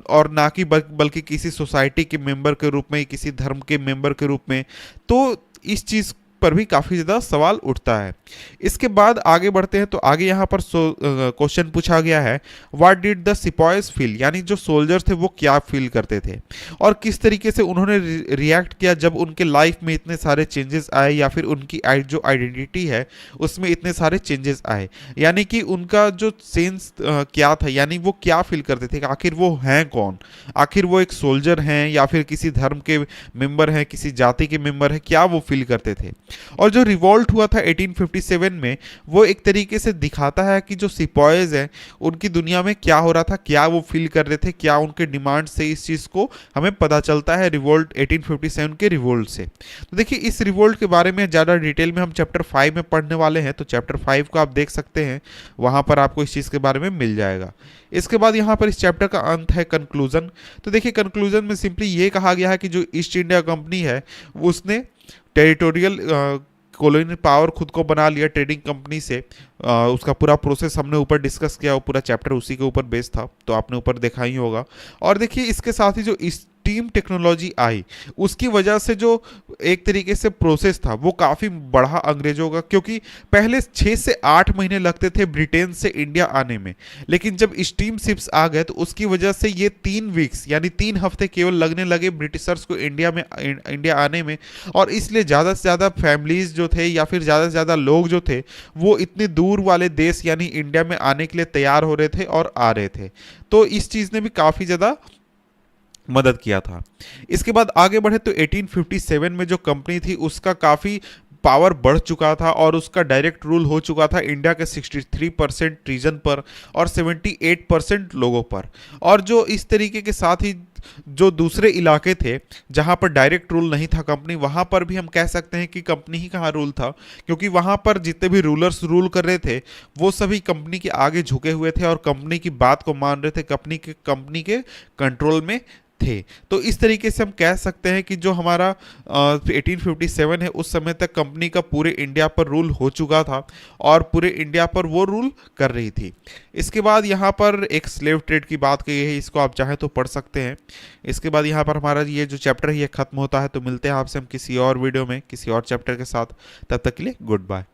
और ना कि बल्कि किसी सोसाइटी के मेंबर के रूप में, किसी धर्म के मेंबर के रूप में। तो इस चीज़ पर भी काफ़ी ज़्यादा सवाल उठता है। इसके बाद आगे बढ़ते हैं, तो आगे यहाँ पर क्वेश्चन पूछा गया है, what did the sepoys feel, यानी जो सोल्जर्स थे वो क्या फील करते थे और किस तरीके से उन्होंने रिएक्ट किया जब उनके लाइफ में इतने सारे चेंजेस आए, या फिर उनकी जो आइडेंटिटी है उसमें इतने सारे चेंजेस आए। यानी कि उनका जो सेंस क्या था, यानी वो क्या फील करते थे, आखिर वो हैं कौन, आखिर वो एक सोल्जर हैं या फिर किसी धर्म के मेंबर हैं, किसी जाति के मेंबर हैं, क्या वो फील करते थे। और जो रिवॉल्ट हुआ था 1857 में, वो एक तरीके से दिखाता है कि जो सिपॉयज हैं उनकी दुनिया में क्या हो रहा था, क्या वो फील कर रहे थे, क्या उनके डिमांड से, इस चीज़ को हमें पता चलता है रिवोल्ट 1857 के रिवोल्ट से। तो देखिए इस रिवोल्ट के बारे में ज़्यादा डिटेल में हम चैप्टर 5 में पढ़ने वाले हैं, तो चैप्टर 5 को आप देख सकते हैं, वहाँ पर आपको इस चीज़ के बारे में मिल जाएगा। इसके बाद यहाँ पर इस चैप्टर का अंत है कंक्लूजन। तो देखिए कंक्लूजन में सिंपली ये कहा गया है कि जो ईस्ट इंडिया कंपनी है उसने टेरिटोरियल कॉलोनियल पावर खुद को बना लिया ट्रेडिंग कंपनी से। उसका पूरा प्रोसेस हमने ऊपर डिस्कस किया, वो पूरा चैप्टर उसी के ऊपर बेस्ड था, तो आपने ऊपर देखा ही होगा। और देखिए इसके साथ ही जो स्टीम टेक्नोलॉजी आई उसकी वजह से जो एक तरीके से प्रोसेस था वो काफ़ी बढ़ा अंग्रेजों का, क्योंकि पहले 6 से 8 महीने लगते थे ब्रिटेन से इंडिया आने में, लेकिन जब स्टीम शिप्स आ गए तो उसकी वजह से ये 3 वीक्स यानी 3 हफ्ते केवल लगने लगे ब्रिटिशर्स को इंडिया आने में। और इसलिए ज़्यादा से ज़्यादा फैमिलीज जो थे या फिर ज़्यादा से ज़्यादा लोग जो थे वो इतने दूर वाले देश यानी इंडिया में आने के लिए तैयार हो रहे थे और आ रहे थे। तो इस चीज़ ने भी काफ़ी ज़्यादा मदद किया था। इसके बाद आगे बढ़े तो 1857 में जो कंपनी थी उसका काफ़ी पावर बढ़ चुका था और उसका डायरेक्ट रूल हो चुका था इंडिया के 63% रीजन पर और 78% लोगों पर। और जो इस तरीके के साथ ही जो दूसरे इलाके थे जहां पर डायरेक्ट रूल नहीं था कंपनी, वहां पर भी हम कह सकते हैं कि कंपनी ही कहाँ रूल था, क्योंकि वहां पर जितने भी रूलर्स रूल कर रहे थे वो सभी कंपनी के आगे झुके हुए थे और कंपनी की बात को मान रहे थे, कंपनी के कंट्रोल में थे। तो इस तरीके से हम कह सकते हैं कि जो हमारा 1857 है उस समय तक कंपनी का पूरे इंडिया पर रूल हो चुका था और पूरे इंडिया पर वो रूल कर रही थी। इसके बाद यहाँ पर एक स्लेव ट्रेड की बात की है, इसको आप चाहें तो पढ़ सकते हैं। इसके बाद यहाँ पर हमारा ये जो चैप्टर है ये खत्म होता है। तो मिलते हैं आपसे हम किसी और वीडियो में किसी और चैप्टर के साथ, तब तक के लिए गुड बाय।